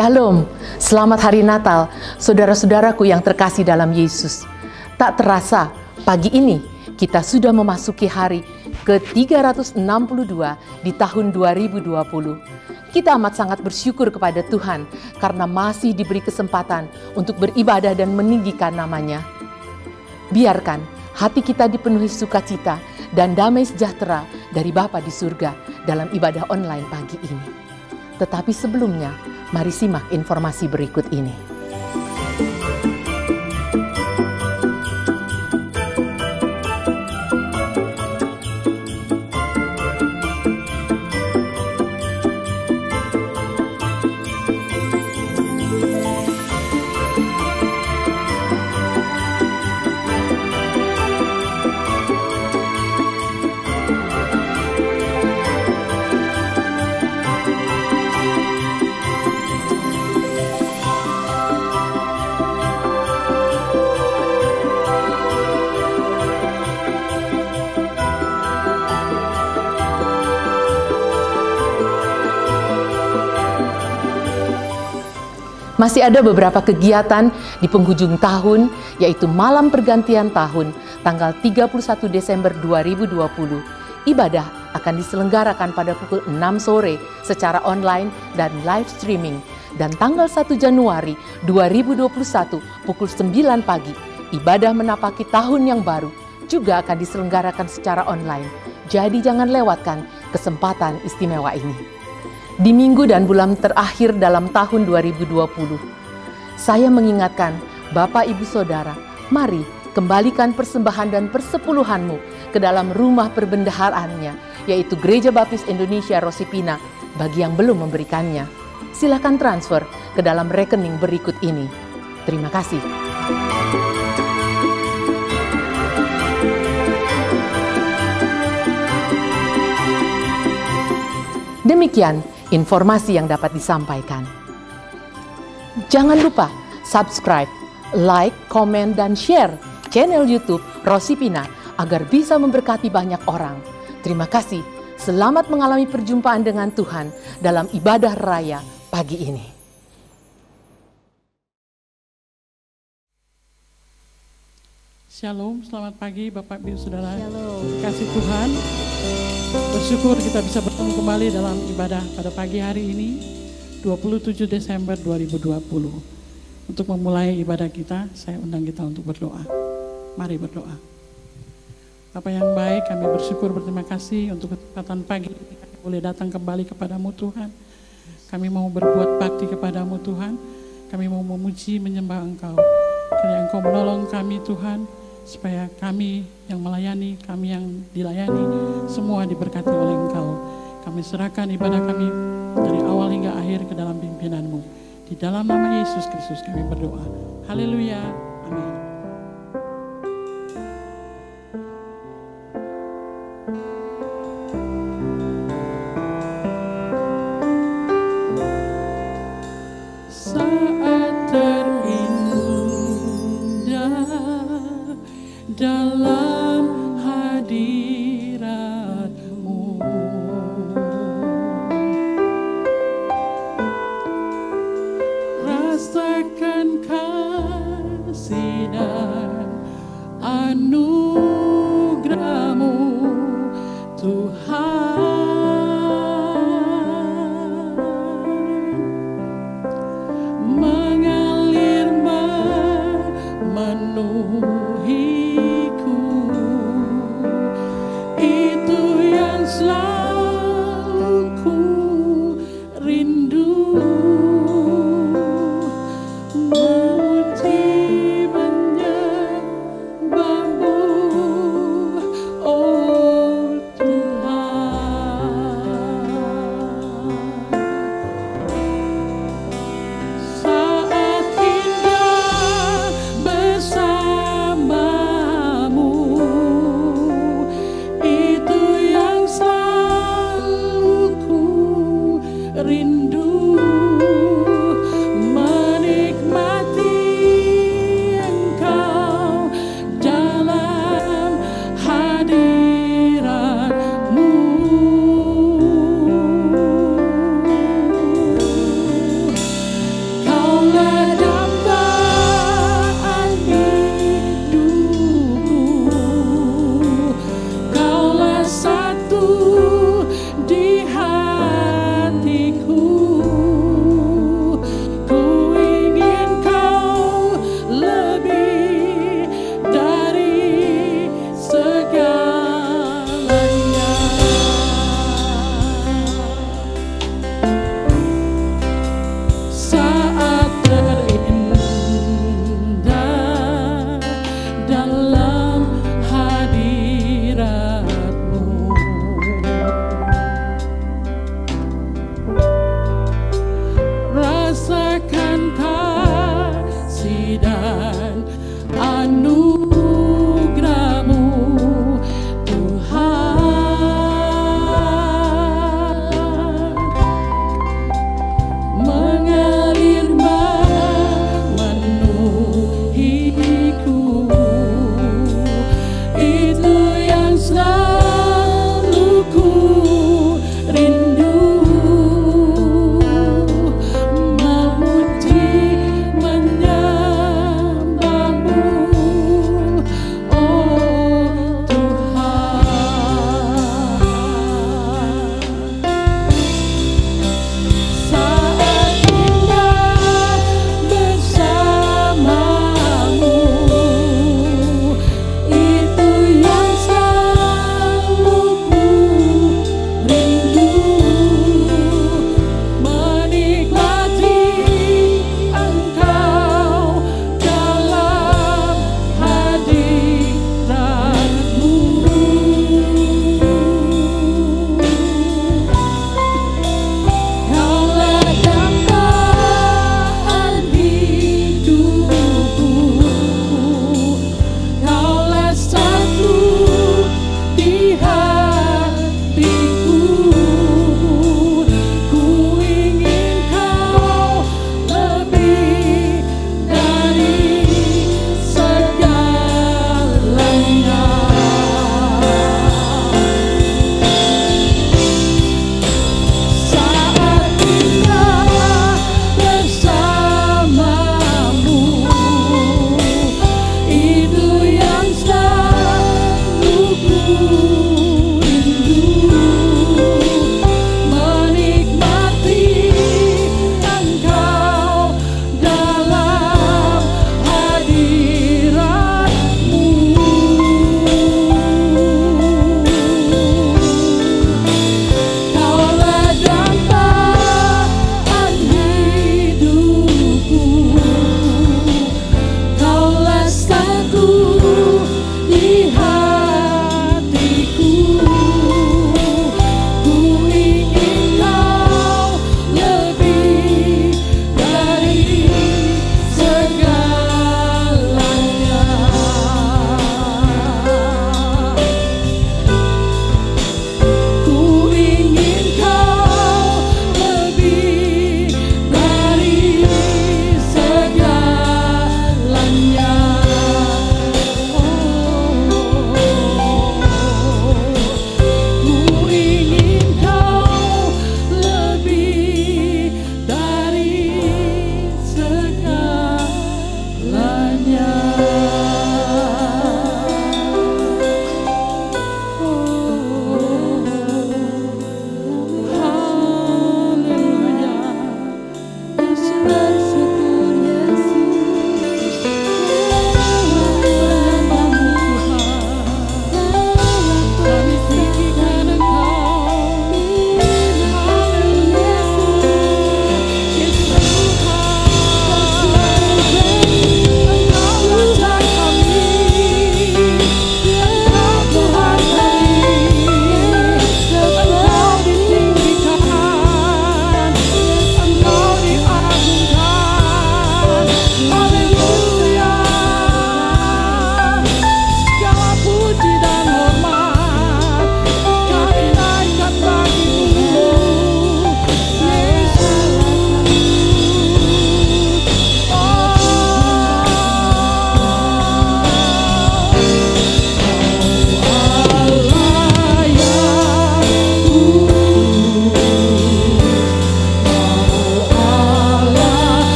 Shalom, selamat hari Natal, saudara-saudaraku yang terkasih dalam Yesus. Tak terasa, pagi ini kita sudah memasuki hari ke-362 di tahun 2020. Kita amat sangat bersyukur kepada Tuhan karena masih diberi kesempatan untuk beribadah dan meninggikan namanya. Biarkan hati kita dipenuhi sukacita dan damai sejahtera dari Bapa di surga dalam ibadah online pagi ini. Tetapi sebelumnya, mari simak informasi berikut ini. Masih ada beberapa kegiatan di penghujung tahun, yaitu malam pergantian tahun, tanggal 31 Desember 2020. Ibadah akan diselenggarakan pada pukul 6 sore secara online dan live streaming. Dan tanggal 1 Januari 2021 pukul 9 pagi, ibadah menapaki tahun yang baru juga akan diselenggarakan secara online. Jadi jangan lewatkan kesempatan istimewa ini. Di minggu dan bulan terakhir dalam tahun 2020, saya mengingatkan Bapak Ibu Saudara, mari kembalikan persembahan dan persepuluhanmu ke dalam rumah perbendaharaannya, yaitu Gereja Baptis Indonesia Rosipina, bagi yang belum memberikannya. Silakan transfer ke dalam rekening berikut ini. Terima kasih. Demikian informasi yang dapat disampaikan. Jangan lupa subscribe, like, komen, dan share channel YouTube Rosipina agar bisa memberkati banyak orang. Terima kasih. Selamat mengalami perjumpaan dengan Tuhan dalam ibadah raya pagi ini. Shalom, selamat pagi Bapak Ibu Saudara. Kasih Tuhan. Bersyukur kita bisa bertemu kembali dalam ibadah pada pagi hari ini, 27 Desember 2020. Untuk memulai ibadah kita, saya undang kita untuk berdoa. Mari berdoa. Bapa yang baik, kami bersyukur berterima kasih untuk kesempatan pagi ini kami boleh datang kembali kepadamu Tuhan. Kami mau berbuat bakti kepadamu Tuhan. Kami mau memuji, menyembah Engkau. Kiranya Engkau menolong kami Tuhan, supaya kami yang melayani, kami yang dilayani, semua diberkati oleh Engkau. Kami serahkan ibadah kami dari awal hingga akhir ke dalam pimpinan-Mu. Di dalam nama Yesus Kristus kami berdoa. Haleluya. Amin. Dalam hadirat-Mu, rasakan kasih dan anugerah-Mu Tuhan. Mengalir memenuhi selalu ku rindu, memuji menyembah-Mu, oh Tuhan. Saat indah bersama-Mu, itu yang selalu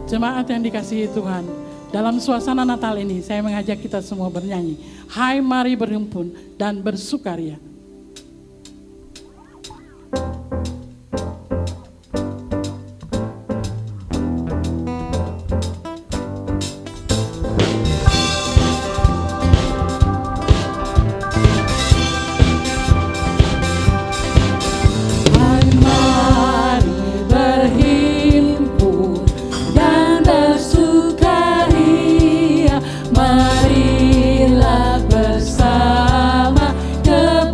Jemaat yang dikasihi Tuhan, dalam suasana Natal ini saya mengajak kita semua bernyanyi. Hai mari berhimpun dan bersukaria. Marilah bersama ke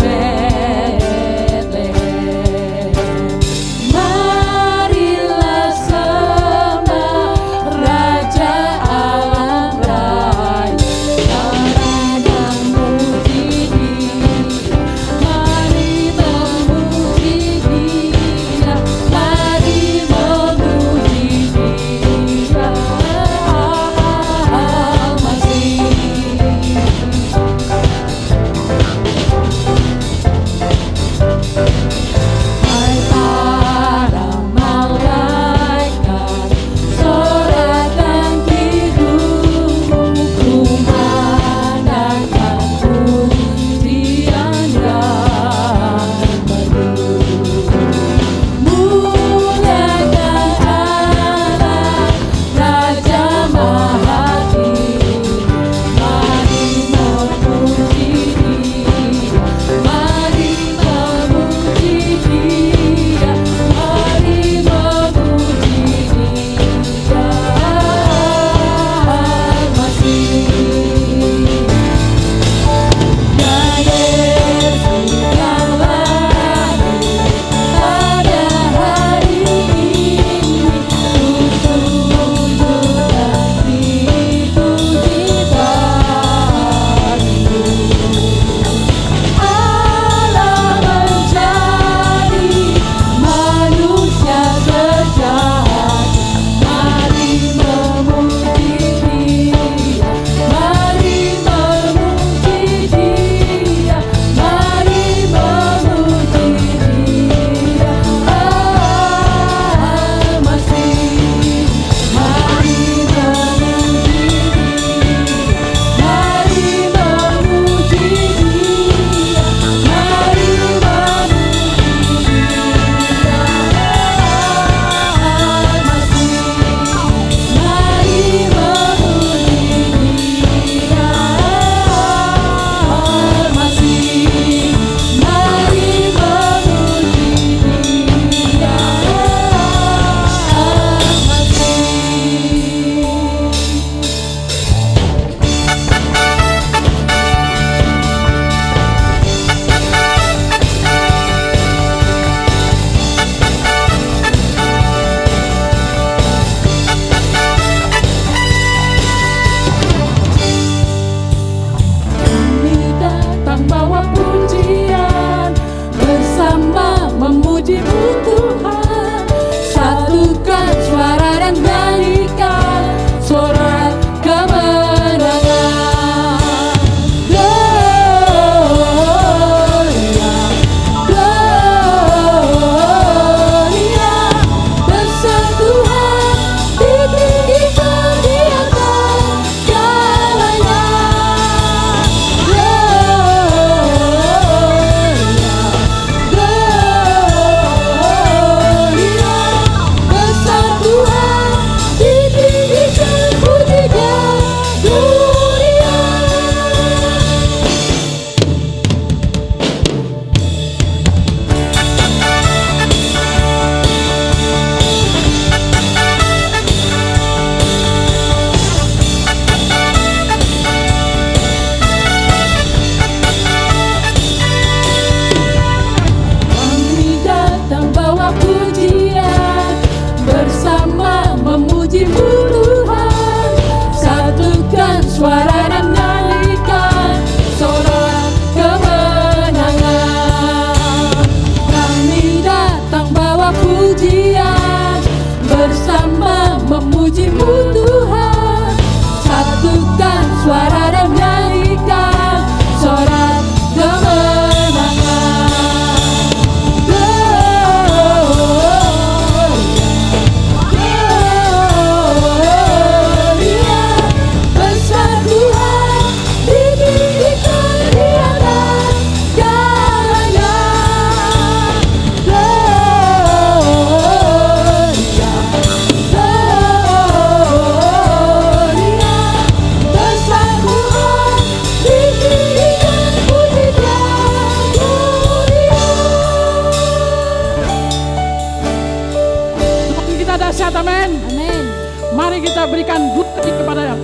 dahsyat, amin. Amin. Mari kita berikan bukti kepada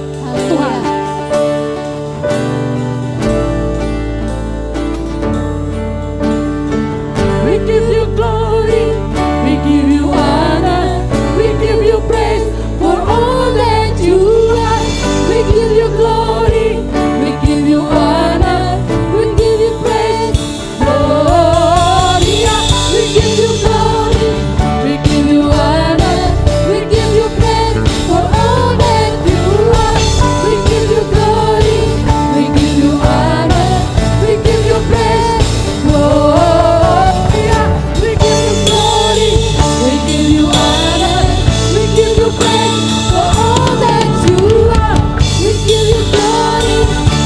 Tuhan. We give you glory, we give you honor, we give you praise for all that you are. We give you glory, we give you honor, we give you praise. Gloria, we give you glory, we give you honor, we give you praise for all that you are. We give you glory, we give you honor, we give you praise. Gloria, we give you glory, we give you honor, we give you praise for all that you are. We give you glory,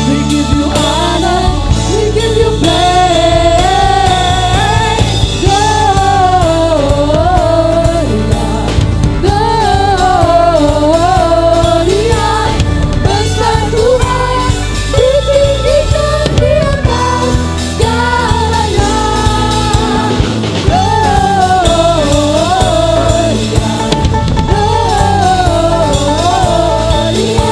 we give you honor, we give you praise. Gloria, besar Tuhan, ditinggikan di atas segalanya. Gloria,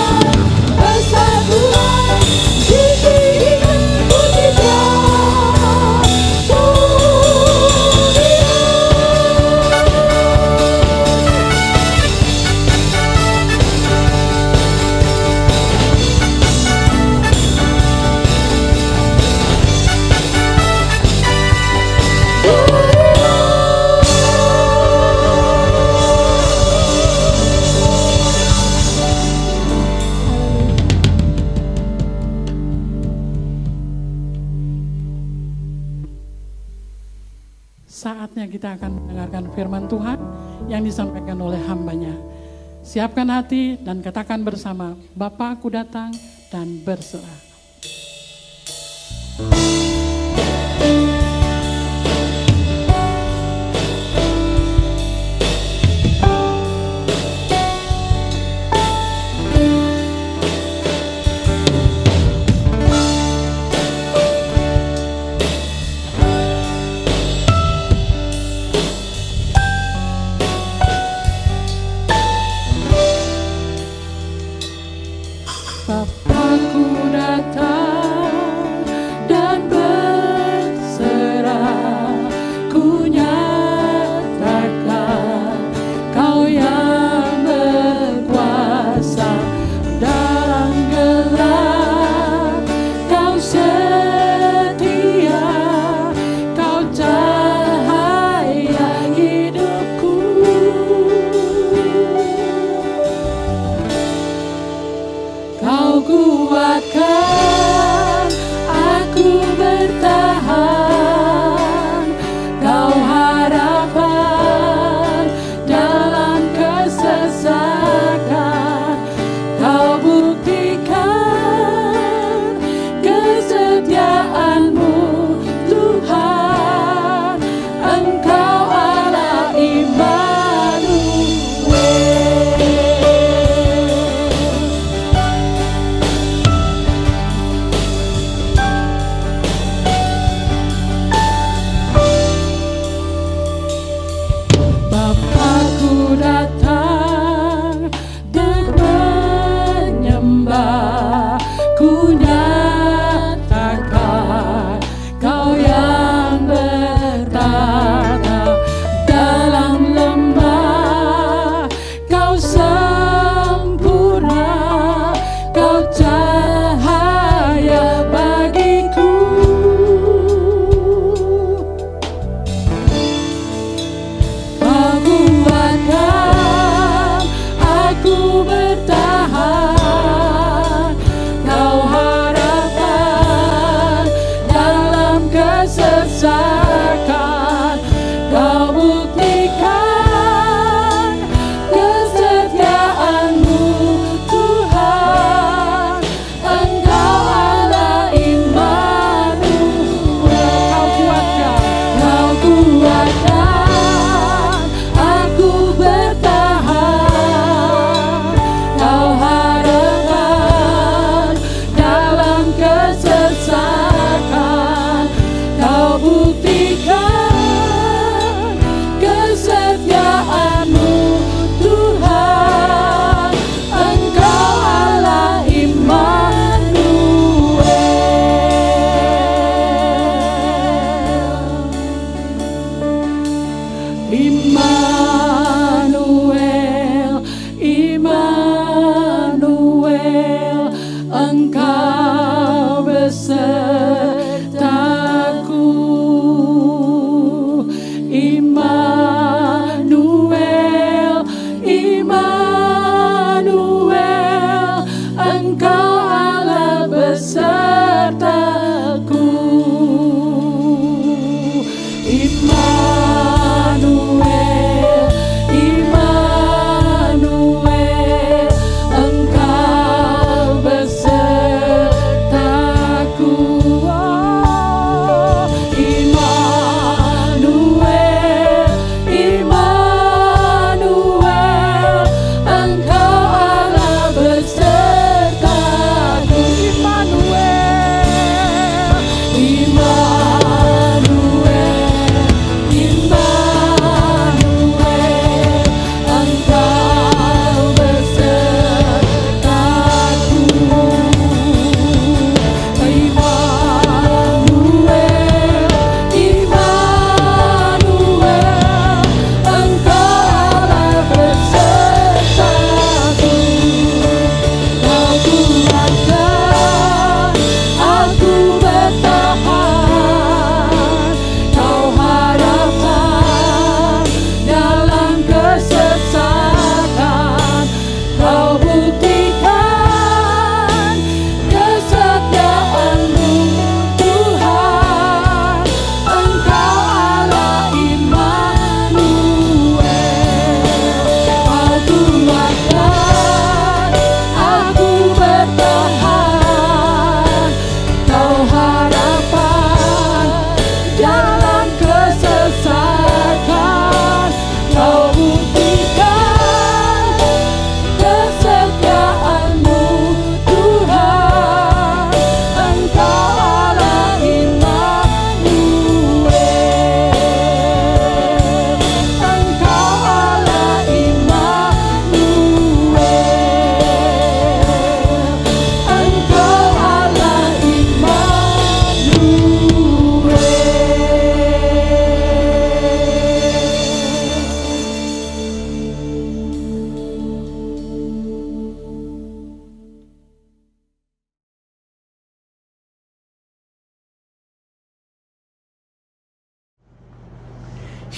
besar Tuhan, ditinggikan pujinya. Saatnya kita akan mendengarkan firman Tuhan yang disampaikan oleh hambanya. Siapkan hati dan katakan bersama, Bapa, aku datang dan berserah. Bapakku datang dan berserah, ku nyatakan Kau yang berkuasa dalam gelap, Kau setia, Kau cahaya hidupku. Kau ku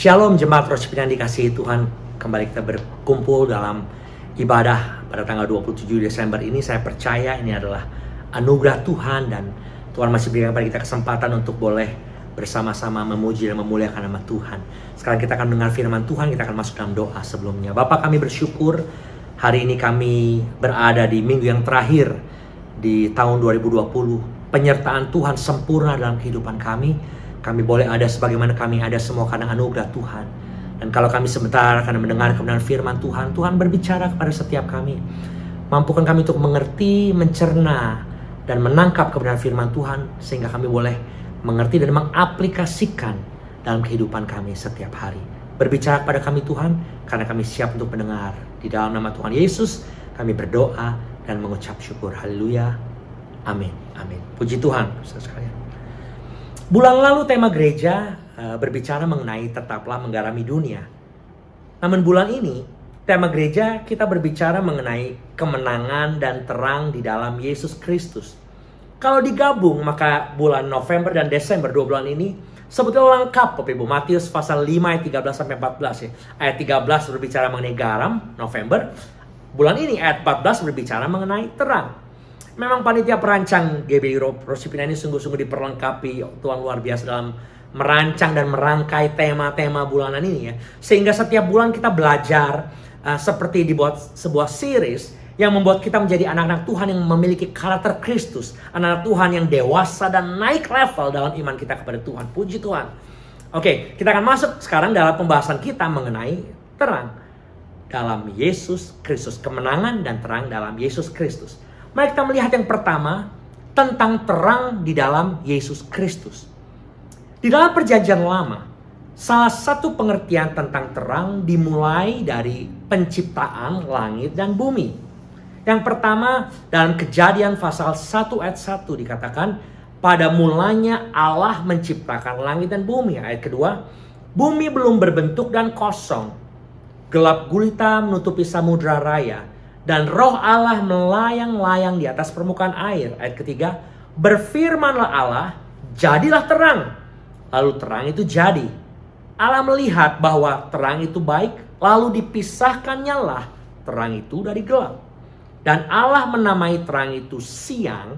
Shalom jemaat Roship yang dikasihi Tuhan. Kembali kita berkumpul dalam ibadah pada tanggal 27 Desember ini. Saya percaya ini adalah anugerah Tuhan dan Tuhan masih berikan kepada kita kesempatan untuk boleh bersama-sama memuji dan memuliakan nama Tuhan. Sekarang kita akan mendengar firman Tuhan, kita akan masuk dalam doa sebelumnya. Bapa, kami bersyukur hari ini kami berada di minggu yang terakhir di tahun 2020. Penyertaan Tuhan sempurna dalam kehidupan kami. Kami boleh ada sebagaimana kami ada semua karena anugerah Tuhan. Dan kalau kami sebentar akan mendengar kebenaran firman Tuhan, Tuhan berbicara kepada setiap kami. Mampukan kami untuk mengerti, mencerna, dan menangkap kebenaran firman Tuhan, sehingga kami boleh mengerti dan mengaplikasikan dalam kehidupan kami setiap hari. Berbicara kepada kami Tuhan, karena kami siap untuk mendengar. Di dalam nama Tuhan Yesus, kami berdoa dan mengucap syukur. Haleluya. Amin. Amin. Puji Tuhan, saudara sekalian. Bulan lalu tema gereja berbicara mengenai tetaplah menggarami dunia. Namun bulan ini tema gereja kita berbicara mengenai kemenangan dan terang di dalam Yesus Kristus. Kalau digabung maka bulan November dan Desember 2 bulan ini sebetulnya lengkap Bapak Ibu. Matius pasal 5 ayat 13 sampai 14 ya. Ayat 13 berbicara mengenai garam November. Bulan ini ayat 14 berbicara mengenai terang. Memang panitia perancang GBI Roship ini sungguh-sungguh diperlengkapi Tuhan luar biasa dalam merancang dan merangkai tema-tema bulanan ini ya. Sehingga setiap bulan kita belajar seperti dibuat sebuah series yang membuat kita menjadi anak-anak Tuhan yang memiliki karakter Kristus. Anak-anak Tuhan yang dewasa dan naik level dalam iman kita kepada Tuhan. Puji Tuhan. Oke, kita akan masuk sekarang dalam pembahasan kita mengenai terang dalam Yesus Kristus. Kemenangan dan terang dalam Yesus Kristus. Mari kita melihat yang pertama tentang terang di dalam Yesus Kristus. Di dalam perjanjian lama, salah satu pengertian tentang terang dimulai dari penciptaan langit dan bumi. Yang pertama dalam Kejadian pasal 1 ayat 1 dikatakan, pada mulanya Allah menciptakan langit dan bumi. Ayat kedua, bumi belum berbentuk dan kosong. Gelap gulita menutupi samudra raya. Dan roh Allah melayang-layang di atas permukaan air. Ayat ketiga, berfirmanlah Allah, jadilah terang. Lalu terang itu jadi. Allah melihat bahwa terang itu baik, lalu dipisahkannya lah terang itu dari gelap. Dan Allah menamai terang itu siang,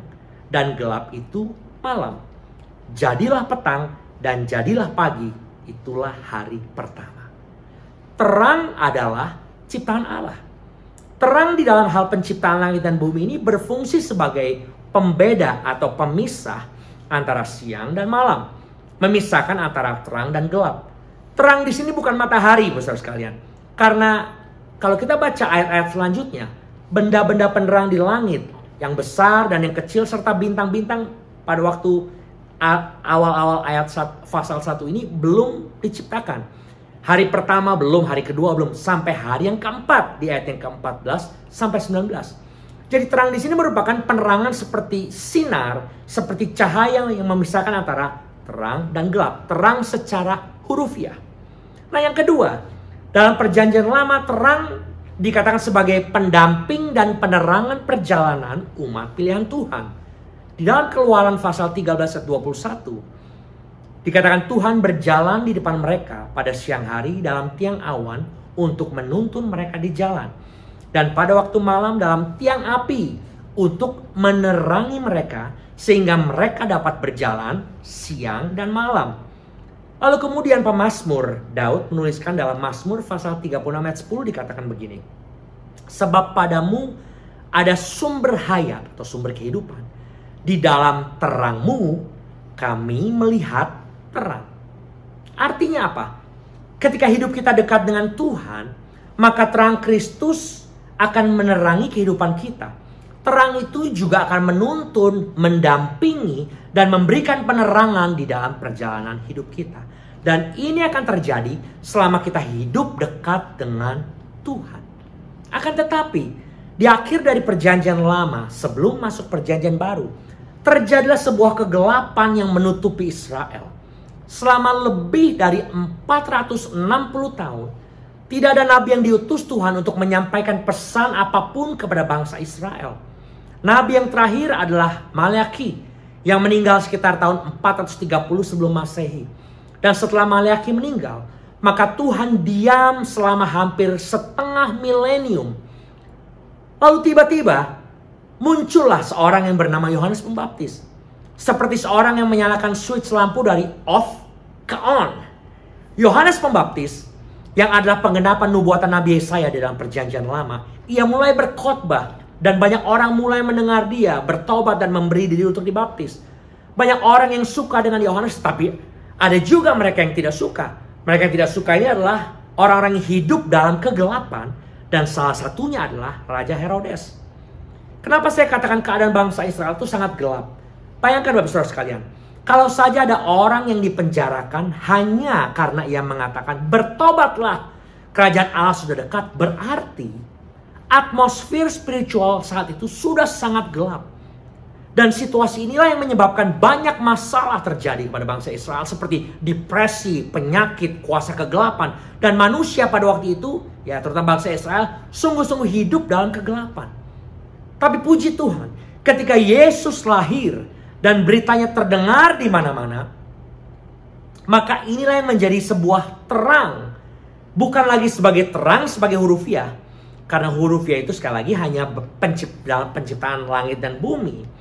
dan gelap itu malam. Jadilah petang, dan jadilah pagi, itulah hari pertama. Terang adalah ciptaan Allah. Terang di dalam hal penciptaan langit dan bumi ini berfungsi sebagai pembeda atau pemisah antara siang dan malam. Memisahkan antara terang dan gelap. Terang di sini bukan matahari, saudara sekalian. Karena kalau kita baca ayat-ayat selanjutnya, benda-benda penerang di langit yang besar dan yang kecil serta bintang-bintang pada waktu awal-awal ayat pasal 1 ini belum diciptakan. Hari pertama belum, hari kedua belum, sampai hari yang keempat di ayat yang ke-14 sampai 19. Jadi terang di sini merupakan penerangan seperti sinar, seperti cahaya yang memisahkan antara terang dan gelap. Terang secara hurufiah. Nah yang kedua, dalam perjanjian lama terang dikatakan sebagai pendamping dan penerangan perjalanan umat pilihan Tuhan. Di dalam Keluaran pasal 13 ayat 21, dikatakan Tuhan berjalan di depan mereka pada siang hari dalam tiang awan untuk menuntun mereka di jalan. Dan pada waktu malam dalam tiang api untuk menerangi mereka sehingga mereka dapat berjalan siang dan malam. Lalu kemudian pemazmur Daud menuliskan dalam Mazmur pasal 36 ayat 10 dikatakan begini. Sebab padamu ada sumber hayat atau sumber kehidupan. Di dalam terangmu kami melihat terang. Artinya apa? Ketika hidup kita dekat dengan Tuhan, maka terang Kristus akan menerangi kehidupan kita. Terang itu juga akan menuntun, mendampingi, dan memberikan penerangan di dalam perjalanan hidup kita. Dan ini akan terjadi selama kita hidup dekat dengan Tuhan. Akan tetapi, di akhir dari perjanjian lama, sebelum masuk perjanjian baru, terjadilah sebuah kegelapan yang menutupi Israel. Selama lebih dari 460 tahun, tidak ada nabi yang diutus Tuhan untuk menyampaikan pesan apapun kepada bangsa Israel. Nabi yang terakhir adalah Maleaki yang meninggal sekitar tahun 430 sebelum Masehi. Dan setelah Maleaki meninggal, maka Tuhan diam selama hampir setengah milenium. Lalu tiba-tiba muncullah seorang yang bernama Yohanes Pembaptis. Seperti seorang yang menyalakan switch lampu dari off ke on. Yohanes Pembaptis yang adalah penggenapan nubuatan Nabi Yesaya di dalam Perjanjian Lama, ia mulai berkhotbah dan banyak orang mulai mendengar dia, bertobat dan memberi diri untuk dibaptis. Banyak orang yang suka dengan Yohanes, tapi ada juga mereka yang tidak suka. Mereka yang tidak suka ini adalah orang-orang yang hidup dalam kegelapan, dan salah satunya adalah Raja Herodes. Kenapa saya katakan keadaan bangsa Israel itu sangat gelap? Bayangkan Bapak Saudara sekalian, kalau saja ada orang yang dipenjarakan hanya karena ia mengatakan bertobatlah, kerajaan Allah sudah dekat, berarti atmosfer spiritual saat itu sudah sangat gelap. Dan situasi inilah yang menyebabkan banyak masalah terjadi kepada bangsa Israel, seperti depresi, penyakit, kuasa kegelapan. Dan manusia pada waktu itu, ya terutama bangsa Israel, sungguh-sungguh hidup dalam kegelapan. Tapi puji Tuhan, ketika Yesus lahir dan beritanya terdengar di mana-mana, maka inilah yang menjadi sebuah terang. Bukan lagi sebagai terang sebagai hurufiah, karena hurufiah itu sekali lagi hanya dalam penciptaan langit dan bumi.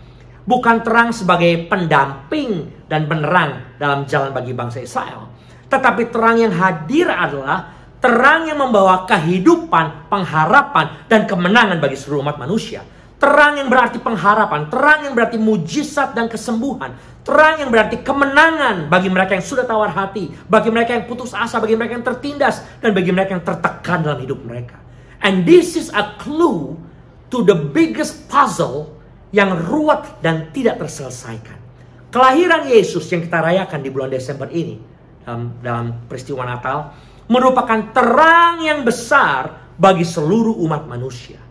Bukan terang sebagai pendamping dan penerang dalam jalan bagi bangsa Israel. Tetapi terang yang hadir adalah terang yang membawa kehidupan, pengharapan, dan kemenangan bagi seluruh umat manusia. Terang yang berarti pengharapan, terang yang berarti mujizat dan kesembuhan. Terang yang berarti kemenangan bagi mereka yang sudah tawar hati, bagi mereka yang putus asa, bagi mereka yang tertindas, dan bagi mereka yang tertekan dalam hidup mereka. And this is a clue to the biggest puzzle yang ruwet dan tidak terselesaikan. Kelahiran Yesus yang kita rayakan di bulan Desember ini, dalam peristiwa Natal, merupakan terang yang besar bagi seluruh umat manusia.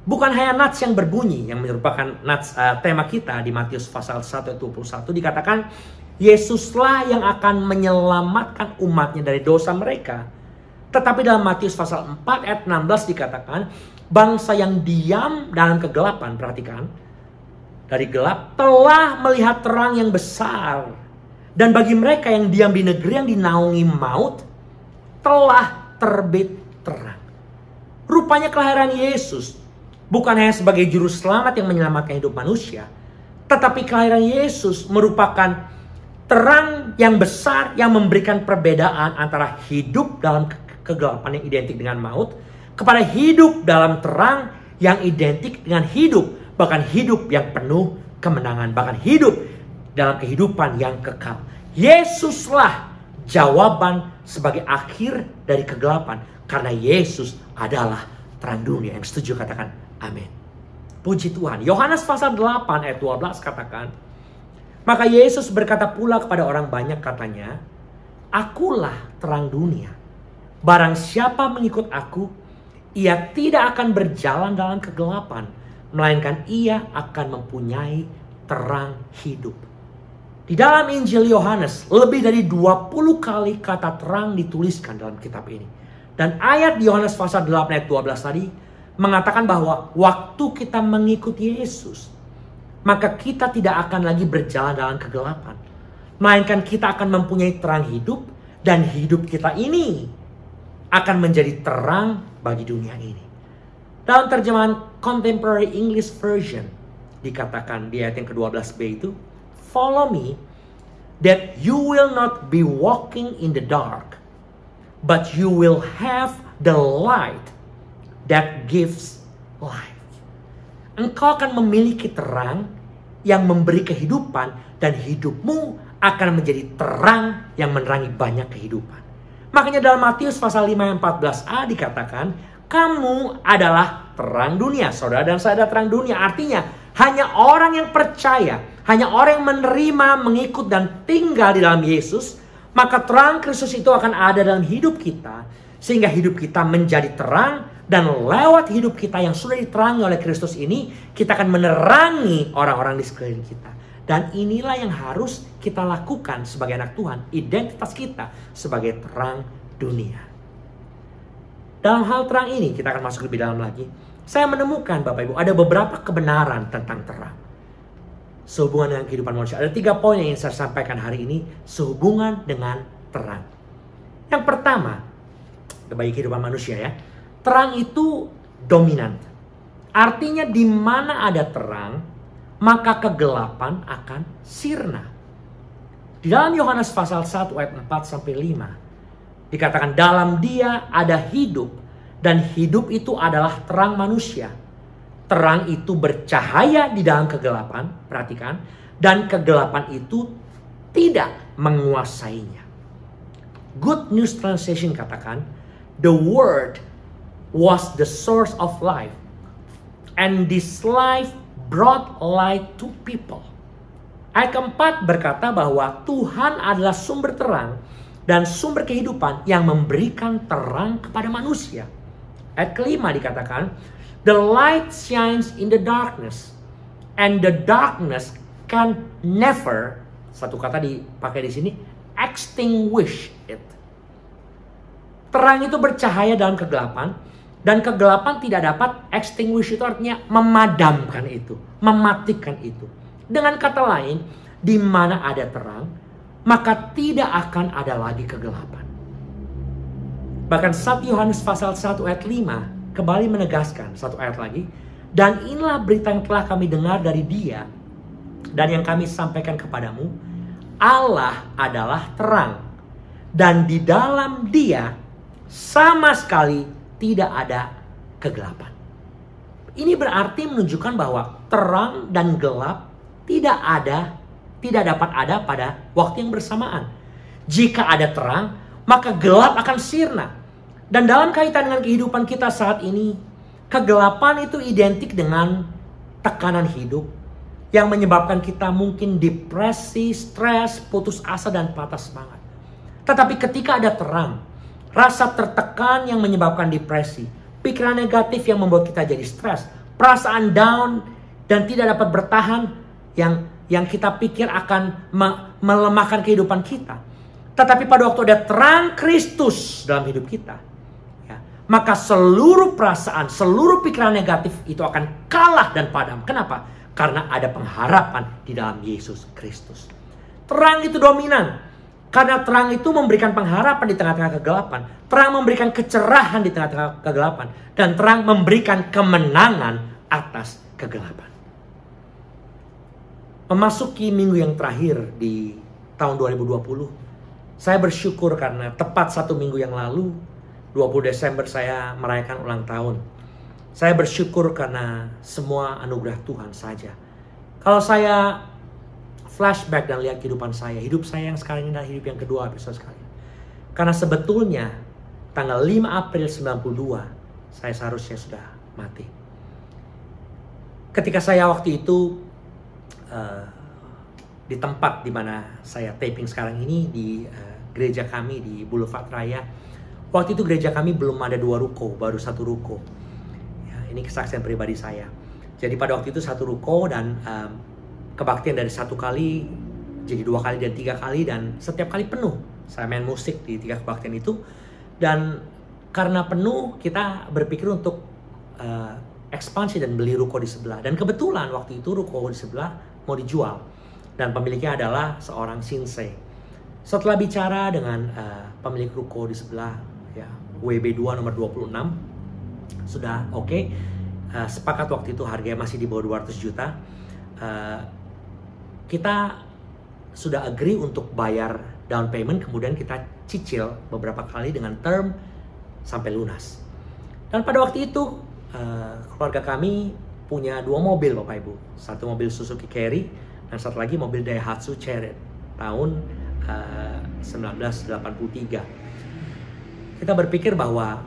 Bukan hanya nats yang berbunyi, yang merupakan nats tema kita di Matius pasal 1 ayat 21, dikatakan Yesuslah yang akan menyelamatkan umatnya dari dosa mereka. Tetapi dalam Matius pasal 4 ayat 16 dikatakan, bangsa yang diam dalam kegelapan, perhatikan, dari gelap telah melihat terang yang besar. Dan bagi mereka yang diam di negeri yang dinaungi maut, telah terbit terang. Rupanya kelahiran Yesus bukan hanya sebagai juru selamat yang menyelamatkan hidup manusia, tetapi kelahiran Yesus merupakan terang yang besar yang memberikan perbedaan antara hidup dalam kegelapan yang identik dengan maut, kepada hidup dalam terang yang identik dengan hidup. Bahkan hidup yang penuh kemenangan. Bahkan hidup dalam kehidupan yang kekal. Yesuslah jawaban sebagai akhir dari kegelapan. Karena Yesus adalah terang dunia. Yang setuju katakan amin. Puji Tuhan. Yohanes pasal 8 ayat 12 katakan, maka Yesus berkata pula kepada orang banyak katanya, akulah terang dunia. Barang siapa mengikut aku, ia tidak akan berjalan dalam kegelapan, melainkan ia akan mempunyai terang hidup. Di dalam Injil Yohanes, lebih dari 20 kali kata terang dituliskan dalam kitab ini. Dan ayat di Yohanes pasal 8 ayat 12 tadi mengatakan bahwa waktu kita mengikuti Yesus, maka kita tidak akan lagi berjalan dalam kegelapan, melainkan kita akan mempunyai terang hidup, dan hidup kita ini akan menjadi terang bagi dunia ini. Dalam terjemahan Contemporary English Version dikatakan di ayat yang ke-12b itu, follow me that you will not be walking in the dark, but you will have the light that gives life. Engkau akan memiliki terang yang memberi kehidupan, dan hidupmu akan menjadi terang yang menerangi banyak kehidupan. Makanya dalam Matius pasal 5 ayat 14a dikatakan, kamu adalah terang dunia. Saudara dan saya adalah terang dunia. Artinya hanya orang yang percaya, hanya orang yang menerima, mengikut dan tinggal di dalam Yesus, maka terang Kristus itu akan ada dalam hidup kita, sehingga hidup kita menjadi terang. Dan lewat hidup kita yang sudah diterangi oleh Kristus ini, kita akan menerangi orang-orang di sekeliling kita. Dan inilah yang harus kita lakukan sebagai anak Tuhan. Identitas kita sebagai terang dunia. Dalam hal terang ini, kita akan masuk lebih dalam lagi. Saya menemukan Bapak Ibu, ada beberapa kebenaran tentang terang. Sehubungan dengan kehidupan manusia. Ada 3 poin yang ingin saya sampaikan hari ini sehubungan dengan terang. Yang pertama, bagi kehidupan manusia ya, terang itu dominan. Artinya di mana ada terang, maka kegelapan akan sirna. Di dalam Yohanes pasal 1 ayat 4 sampai 5 dikatakan dalam Dia ada hidup dan hidup itu adalah terang manusia. Terang itu bercahaya di dalam kegelapan, perhatikan, dan kegelapan itu tidak menguasainya. Good News Translation katakan, the Word was the source of life, and this life brought light to people. Ayat keempat berkata bahwa Tuhan adalah sumber terang dan sumber kehidupan yang memberikan terang kepada manusia. Ayat kelima dikatakan, the light shines in the darkness, and the darkness can never, satu kata dipakai di sini, extinguish it. Terang itu bercahaya dalam kegelapan, dan kegelapan tidak dapat extinguish, itu artinya memadamkan itu, mematikan itu. Dengan kata lain, di mana ada terang, maka tidak akan ada lagi kegelapan. Bahkan 1 Yohanes pasal 1 ayat 5 kembali menegaskan, satu ayat lagi, dan inilah berita yang telah kami dengar dari Dia dan yang kami sampaikan kepadamu, Allah adalah terang, dan di dalam Dia sama sekali tidak ada kegelapan. Ini berarti menunjukkan bahwa terang dan gelap tidak dapat ada pada waktu yang bersamaan. Jika ada terang, maka gelap akan sirna. Dan dalam kaitan dengan kehidupan kita saat ini, kegelapan itu identik dengan tekanan hidup yang menyebabkan kita mungkin depresi, stres, putus asa, dan patah semangat. Tetapi ketika ada terang, rasa tertekan yang menyebabkan depresi, pikiran negatif yang membuat kita jadi stres, perasaan down dan tidak dapat bertahan yang kita pikir akan melemahkan kehidupan kita. Tetapi pada waktu ada terang Kristus dalam hidup kita, ya, maka seluruh perasaan, seluruh pikiran negatif itu akan kalah dan padam. Kenapa? Karena ada pengharapan di dalam Yesus Kristus. Terang itu dominan. Karena terang itu memberikan pengharapan di tengah-tengah kegelapan. Terang memberikan kecerahan di tengah-tengah kegelapan. Dan terang memberikan kemenangan atas kegelapan. Memasuki minggu yang terakhir di tahun 2020, saya bersyukur karena tepat 1 minggu yang lalu, 20 Desember saya merayakan ulang tahun. Saya bersyukur karena semua anugerah Tuhan saja. Kalau saya flashback dan lihat kehidupan saya, hidup saya yang sekarang ini adalah hidup yang kedua, besar sekali. Karena sebetulnya tanggal 5 April 92 saya seharusnya sudah mati. Ketika saya waktu itu di tempat di mana saya taping sekarang ini, di gereja kami di Boulevard Raya. Waktu itu gereja kami belum ada 2 ruko, baru 1 ruko. Ya, ini kesaksian pribadi saya. Jadi pada waktu itu 1 ruko dan kebaktian dari 1 kali jadi 2 kali dan 3 kali, dan setiap kali penuh. Saya main musik di 3 kebaktian itu, dan karena penuh kita berpikir untuk ekspansi dan beli ruko di sebelah. Dan kebetulan waktu itu ruko di sebelah mau dijual, dan pemiliknya adalah seorang Shinsei. Setelah bicara dengan pemilik ruko di sebelah, ya, WB2 nomor 26, sudah oke. Sepakat waktu itu harganya masih di bawah 200 juta. Kita sudah agree untuk bayar down payment, kemudian kita cicil beberapa kali dengan term sampai lunas. Dan pada waktu itu keluarga kami punya 2 mobil, Bapak Ibu. 1 mobil Suzuki Carry dan 1 lagi mobil Daihatsu Chariot tahun 1983. Kita berpikir bahwa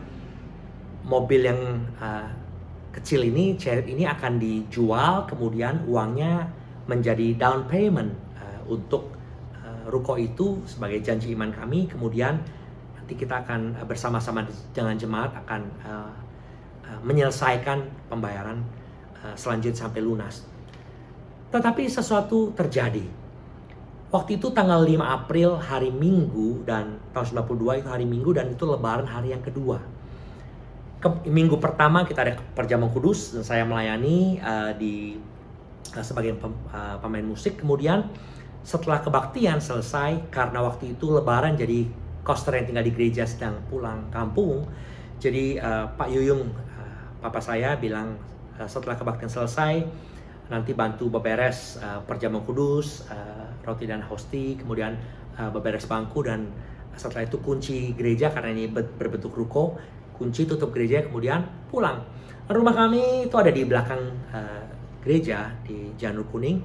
mobil yang kecil ini, Chariot ini akan dijual, kemudian uangnya menjadi down payment untuk ruko itu sebagai janji iman kami. Kemudian nanti kita akan bersama-sama dengan jemaat akan menyelesaikan pembayaran selanjutnya sampai lunas. Tetapi sesuatu terjadi. Waktu itu tanggal 5 April hari Minggu, dan tahun 92 itu hari Minggu, dan itu lebaran hari yang kedua. Minggu pertama kita ada perjamuan kudus dan saya melayani sebagai pemain musik. Kemudian setelah kebaktian selesai, karena waktu itu lebaran jadi koster yang tinggal di gereja sedang pulang kampung. Jadi Pak Yuyung, papa saya bilang setelah kebaktian selesai, nanti bantu beberes perjamuan kudus, roti dan hosti, kemudian beberes bangku, dan setelah itu kunci gereja karena ini berbentuk ruko, kunci tutup gereja, kemudian pulang. Rumah kami itu ada di belakang gereja di Janur Kuning,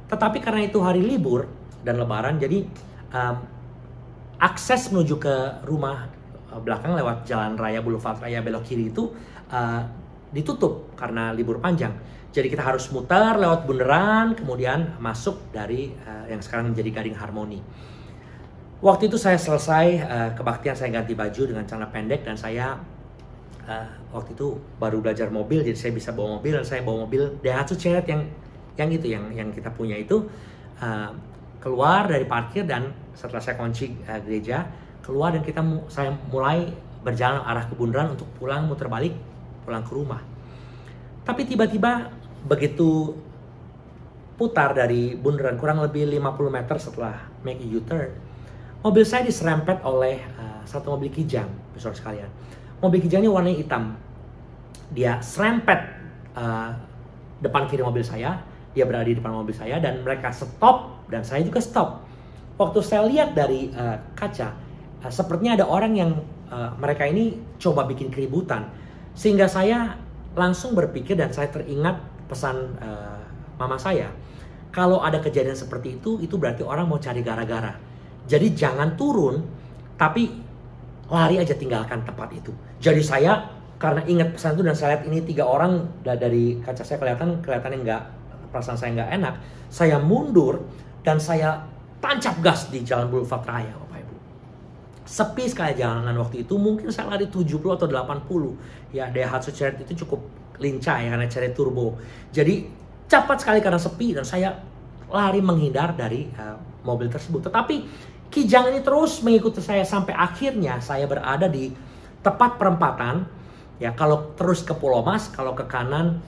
tetapi karena itu hari libur dan lebaran, jadi akses menuju ke rumah belakang lewat jalan raya Boulevard Raya belok kiri itu ditutup karena libur panjang. Jadi kita harus muter lewat bundaran, kemudian masuk dari yang sekarang menjadi Gading Harmoni. Waktu itu saya selesai kebaktian, saya ganti baju dengan celana pendek, dan saya waktu itu baru belajar mobil, jadi saya bisa bawa mobil, dan saya bawa mobil Daihatsu Chariot yang kita punya itu, keluar dari parkir, dan setelah saya kunci gereja, keluar, dan saya mulai berjalan arah ke bundaran untuk muter balik pulang ke rumah. Tapi tiba-tiba begitu putar dari bundaran kurang lebih 50 meter setelah make a U-turn, mobil saya diserempet oleh satu mobil kijang, saudara sekalian. Mobil kijang ini warnanya hitam. Dia serempet depan kiri mobil saya, dia berada di depan mobil saya, dan mereka stop, dan saya juga stop. Waktu saya lihat dari kaca, sepertinya ada orang yang mereka ini coba bikin keributan, sehingga saya langsung berpikir, dan saya teringat pesan mama saya, kalau ada kejadian seperti itu berarti orang mau cari gara-gara. Jadi jangan turun, tapi lari aja, tinggalkan tempat itu. Jadi saya karena ingat pesan itu, dan saya lihat ini 3 orang dari kaca saya kelihatannya nggak, perasaan saya nggak enak. Saya mundur dan saya tancap gas di jalan Boulevard Raya, Bapak Ibu. Sepi sekali jalanan waktu itu, mungkin saya lari 70 atau 80. Ya, Daihatsu Chariot itu cukup lincah ya, karena Chariot turbo. Jadi cepat sekali karena sepi, dan saya lari menghindar dari mobil tersebut. Tetapi kijang ini terus mengikuti saya sampai akhirnya saya berada di tepat perempatan. Ya, kalau terus ke Pulau Mas, kalau ke kanan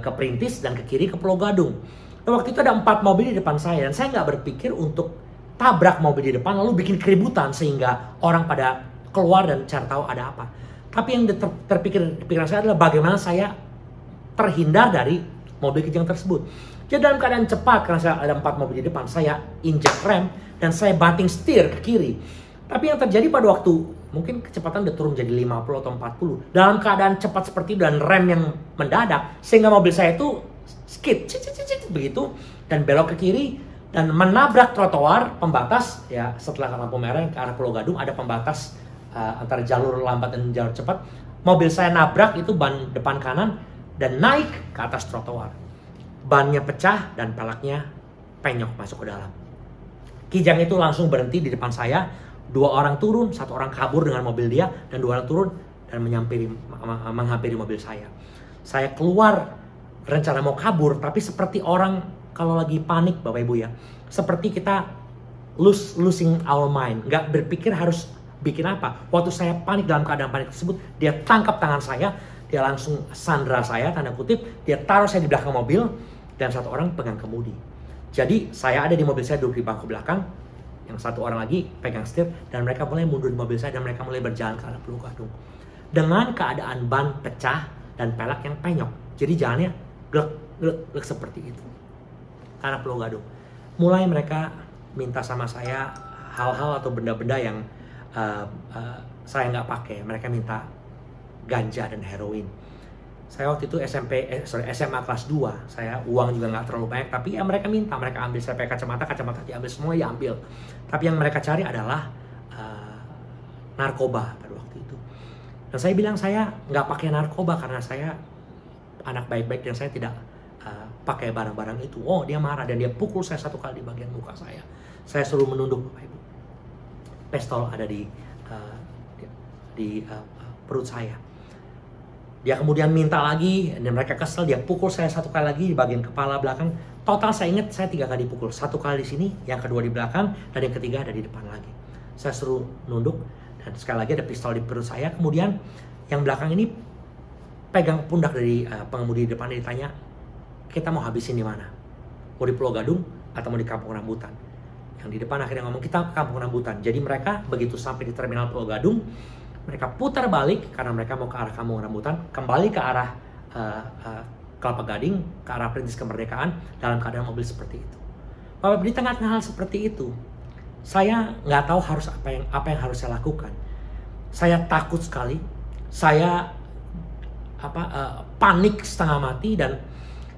ke Perintis, dan ke kiri ke Pulau Gadung. Dan waktu itu ada 4 mobil di depan saya, dan saya nggak berpikir untuk tabrak mobil di depan lalu bikin keributan sehingga orang pada keluar dan cari tahu ada apa. Tapi yang terpikir di pikiran saya adalah bagaimana saya terhindar dari mobil kijang tersebut. Jadi dalam keadaan cepat, karena saya ada 4 mobil di depan, saya injak rem dan saya banting setir ke kiri. Tapi yang terjadi pada waktu, mungkin kecepatan udah turun jadi 50 atau 40. Dalam keadaan cepat seperti itu dan rem yang mendadak, sehingga mobil saya itu skid begitu, dan belok ke kiri, dan menabrak trotoar pembatas. Ya, setelah lampu merah ke arah Pulau Gadung ada pembatas antara jalur lambat dan jalur cepat. Mobil saya nabrak itu ban depan kanan dan naik ke atas trotoar. Bannya pecah dan pelaknya penyok masuk ke dalam. Kijang itu langsung berhenti di depan saya. 2 orang turun, 1 orang kabur dengan mobil dia, dan 2 orang turun dan menghampiri mobil saya. Saya keluar rencana mau kabur, tapi seperti orang kalau lagi panik, Bapak Ibu ya, seperti kita losing our mind, nggak berpikir harus bikin apa. Waktu saya panik, dalam keadaan panik tersebut, dia tangkap tangan saya, dia langsung sandra saya, tanda kutip, dia taruh saya di belakang mobil, dan 1 orang pegang kemudi. Jadi saya ada di mobil saya, duduk di bangku belakang, yang 1 orang lagi pegang setir, dan mereka mulai mundur di mobil saya, dan mereka mulai berjalan ke arah Pulau Gadung dengan keadaan ban pecah dan pelak yang penyok. Jadi jalannya glek seperti itu ke arah Pulau Gadung. Mulai mereka minta sama saya hal-hal atau benda-benda yang saya nggak pakai. Mereka minta ganja dan heroin. Saya waktu itu SMA kelas 2, saya uang juga nggak terlalu banyak, tapi ya mereka minta, mereka ambil. Saya pakai kacamata diambil, semua diambil. Tapi yang mereka cari adalah narkoba pada waktu itu. Dan saya bilang saya nggak pakai narkoba karena saya anak baik-baik dan saya tidak pakai barang-barang itu. Oh, dia marah dan dia pukul saya 1 kali di bagian muka saya. Saya suruh menunduk, Bapak Ibu. Pistol ada di perut saya. Dia kemudian minta lagi, dan mereka kesel, dia pukul saya 1 kali lagi di bagian kepala belakang. Total saya ingat saya 3 kali dipukul. 1 kali di sini, yang kedua di belakang, dan yang ketiga ada di depan lagi. Saya suruh nunduk, dan sekali lagi ada pistol di perut saya. Kemudian yang belakang ini pegang pundak dari pengemudi di depan, dia ditanya, kita mau habisin di mana? Mau di Pulau Gadung atau mau di Kampung Rambutan? yang di depan akhirnya ngomong kita ke Kampung Rambutan. Jadi mereka begitu sampai di Terminal Pulau Gadung, mereka putar balik karena mereka mau ke arah Kampung Rambutan, kembali ke arah Kelapa Gading, ke arah Perintis Kemerdekaan dalam keadaan mobil seperti itu. Bapak, di tengah-tengah hal seperti itu, saya nggak tahu harus apa yang harus saya lakukan. Saya takut sekali, saya panik setengah mati, dan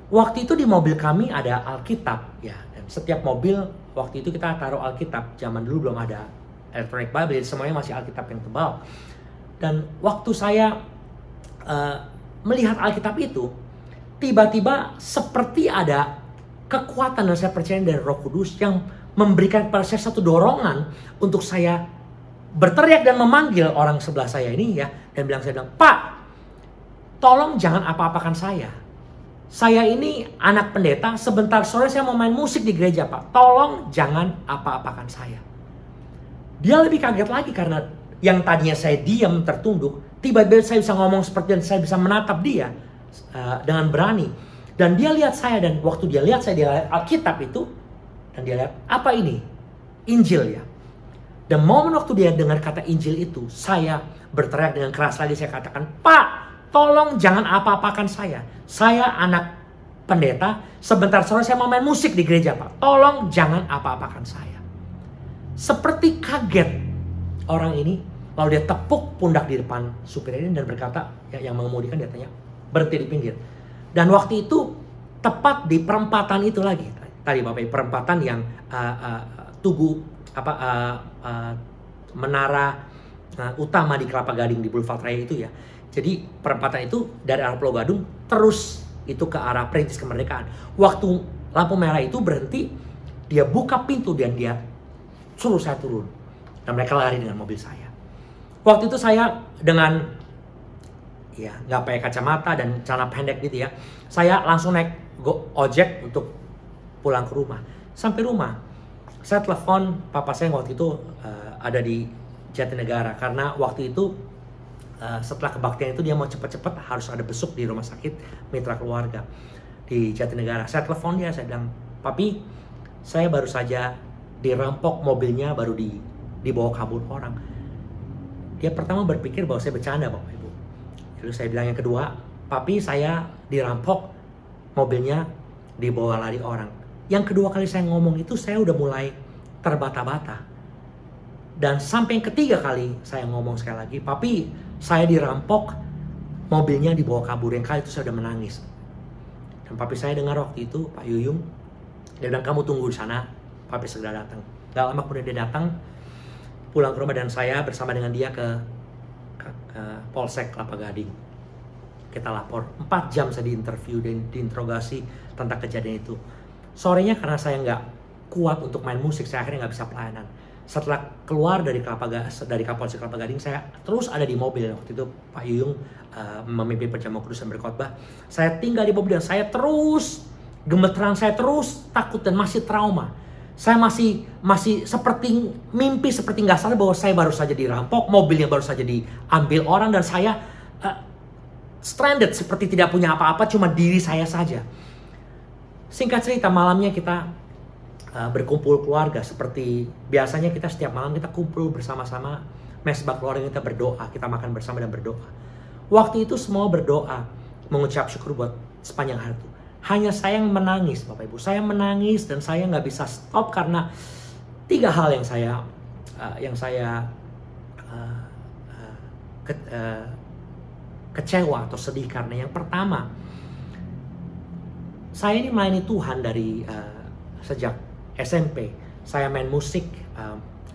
waktu itu di mobil kami ada Alkitab ya, dan setiap mobil waktu itu kita taruh Alkitab. Zaman dulu belum ada electronic Bible, jadi semuanya masih Alkitab yang tebal. Dan waktu saya melihat Alkitab itu, tiba-tiba seperti ada kekuatan dan saya percaya dari Roh Kudus yang memberikan kepada saya satu dorongan untuk saya berteriak dan memanggil orang sebelah saya ini ya, dan saya bilang, Pak, tolong jangan apa-apakan saya. Saya ini anak pendeta, sebentar sore saya mau main musik di gereja, Pak. Tolong jangan apa-apakan saya. Dia lebih kaget lagi karena yang tadinya saya diam tertunduk, tiba-tiba saya bisa ngomong seperti dan saya bisa menatap dia dengan berani. Dan dia lihat saya, dan waktu dia lihat saya, dia lihat Alkitab itu, dan dia lihat, apa ini? Injil ya. Dan momen waktu dia dengar kata Injil itu, saya berteriak dengan keras lagi, saya katakan, Pak, tolong jangan apa-apakan saya. Saya anak pendeta, sebentar sore saya mau main musik di gereja, Pak. Tolong jangan apa-apakan saya. Seperti kaget orang ini, lalu dia tepuk pundak di depan supir ini dan berkata, yang mengemudikan, dia tanya, berhenti di pinggir. Dan waktu itu tepat di perempatan itu lagi. Tadi Bapak, perempatan yang menara utama di Kelapa Gading di Boulevard Raya itu ya. Jadi perempatan itu dari arah Pulau Gadung terus itu ke arah Perintis Kemerdekaan. Waktu lampu merah itu berhenti, dia buka pintu dan dia suruh saya turun. Dan mereka lari dengan mobil saya. Waktu itu saya dengan nggak pakai kacamata dan celana pendek gitu ya. Saya langsung naik ojek untuk pulang ke rumah. Sampai rumah, saya telepon papa saya waktu itu ada di Jatinegara. Karena waktu itu setelah kebaktian itu dia mau cepat-cepat harus ada besuk di rumah sakit Mitra Keluarga di Jatinegara. Saya telepon dia, saya bilang, Papi, saya baru saja dirampok mobilnya, baru dibawa kabur orang. Dia pertama berpikir bahwa saya bercanda, Bapak Ibu. Lalu saya bilang yang kedua, Papi, saya dirampok, mobilnya dibawa lari orang. Yang kedua kali saya ngomong itu, saya udah mulai terbata-bata. Dan sampai yang ketiga kali saya ngomong sekali lagi, Papi, saya dirampok, mobilnya dibawa kabur. Yang kali itu saya udah menangis. Dan Papi saya dengar waktu itu, Pak Yuyung, dia bilang, kamu tunggu di sana, Papi segera datang. Gak lama kemudian dia datang, pulang ke rumah, dan saya bersama dengan dia ke Polsek Kelapa Gading. Kita lapor, 4 jam saya diinterview dan diinterogasi tentang kejadian itu. Sorenya karena saya nggak kuat untuk main musik, saya akhirnya nggak bisa pelayanan. Setelah keluar dari Kapolsek Kelapa Gading, saya terus ada di mobil. Waktu itu Pak Yuyung memimpin perjamuan kudus dan berkhotbah. Saya tinggal di mobil dan saya terus gemeteran, saya terus takut dan masih trauma. Saya masih seperti mimpi, seperti nggak sadar bahwa saya baru saja dirampok, mobilnya baru saja diambil orang, dan saya stranded, seperti tidak punya apa-apa, cuma diri saya saja. Singkat cerita, malamnya kita berkumpul keluarga. Seperti biasanya kita setiap malam kita kumpul bersama-sama, mesbah keluarga, kita berdoa, kita makan bersama dan berdoa. Waktu itu semua berdoa, mengucap syukur buat sepanjang hari itu. Hanya saya yang menangis, Bapak Ibu. Saya menangis dan saya nggak bisa stop karena 3 hal yang saya kecewa atau sedih. Karena yang pertama, saya ini melayani Tuhan dari sejak SMP. Saya main musik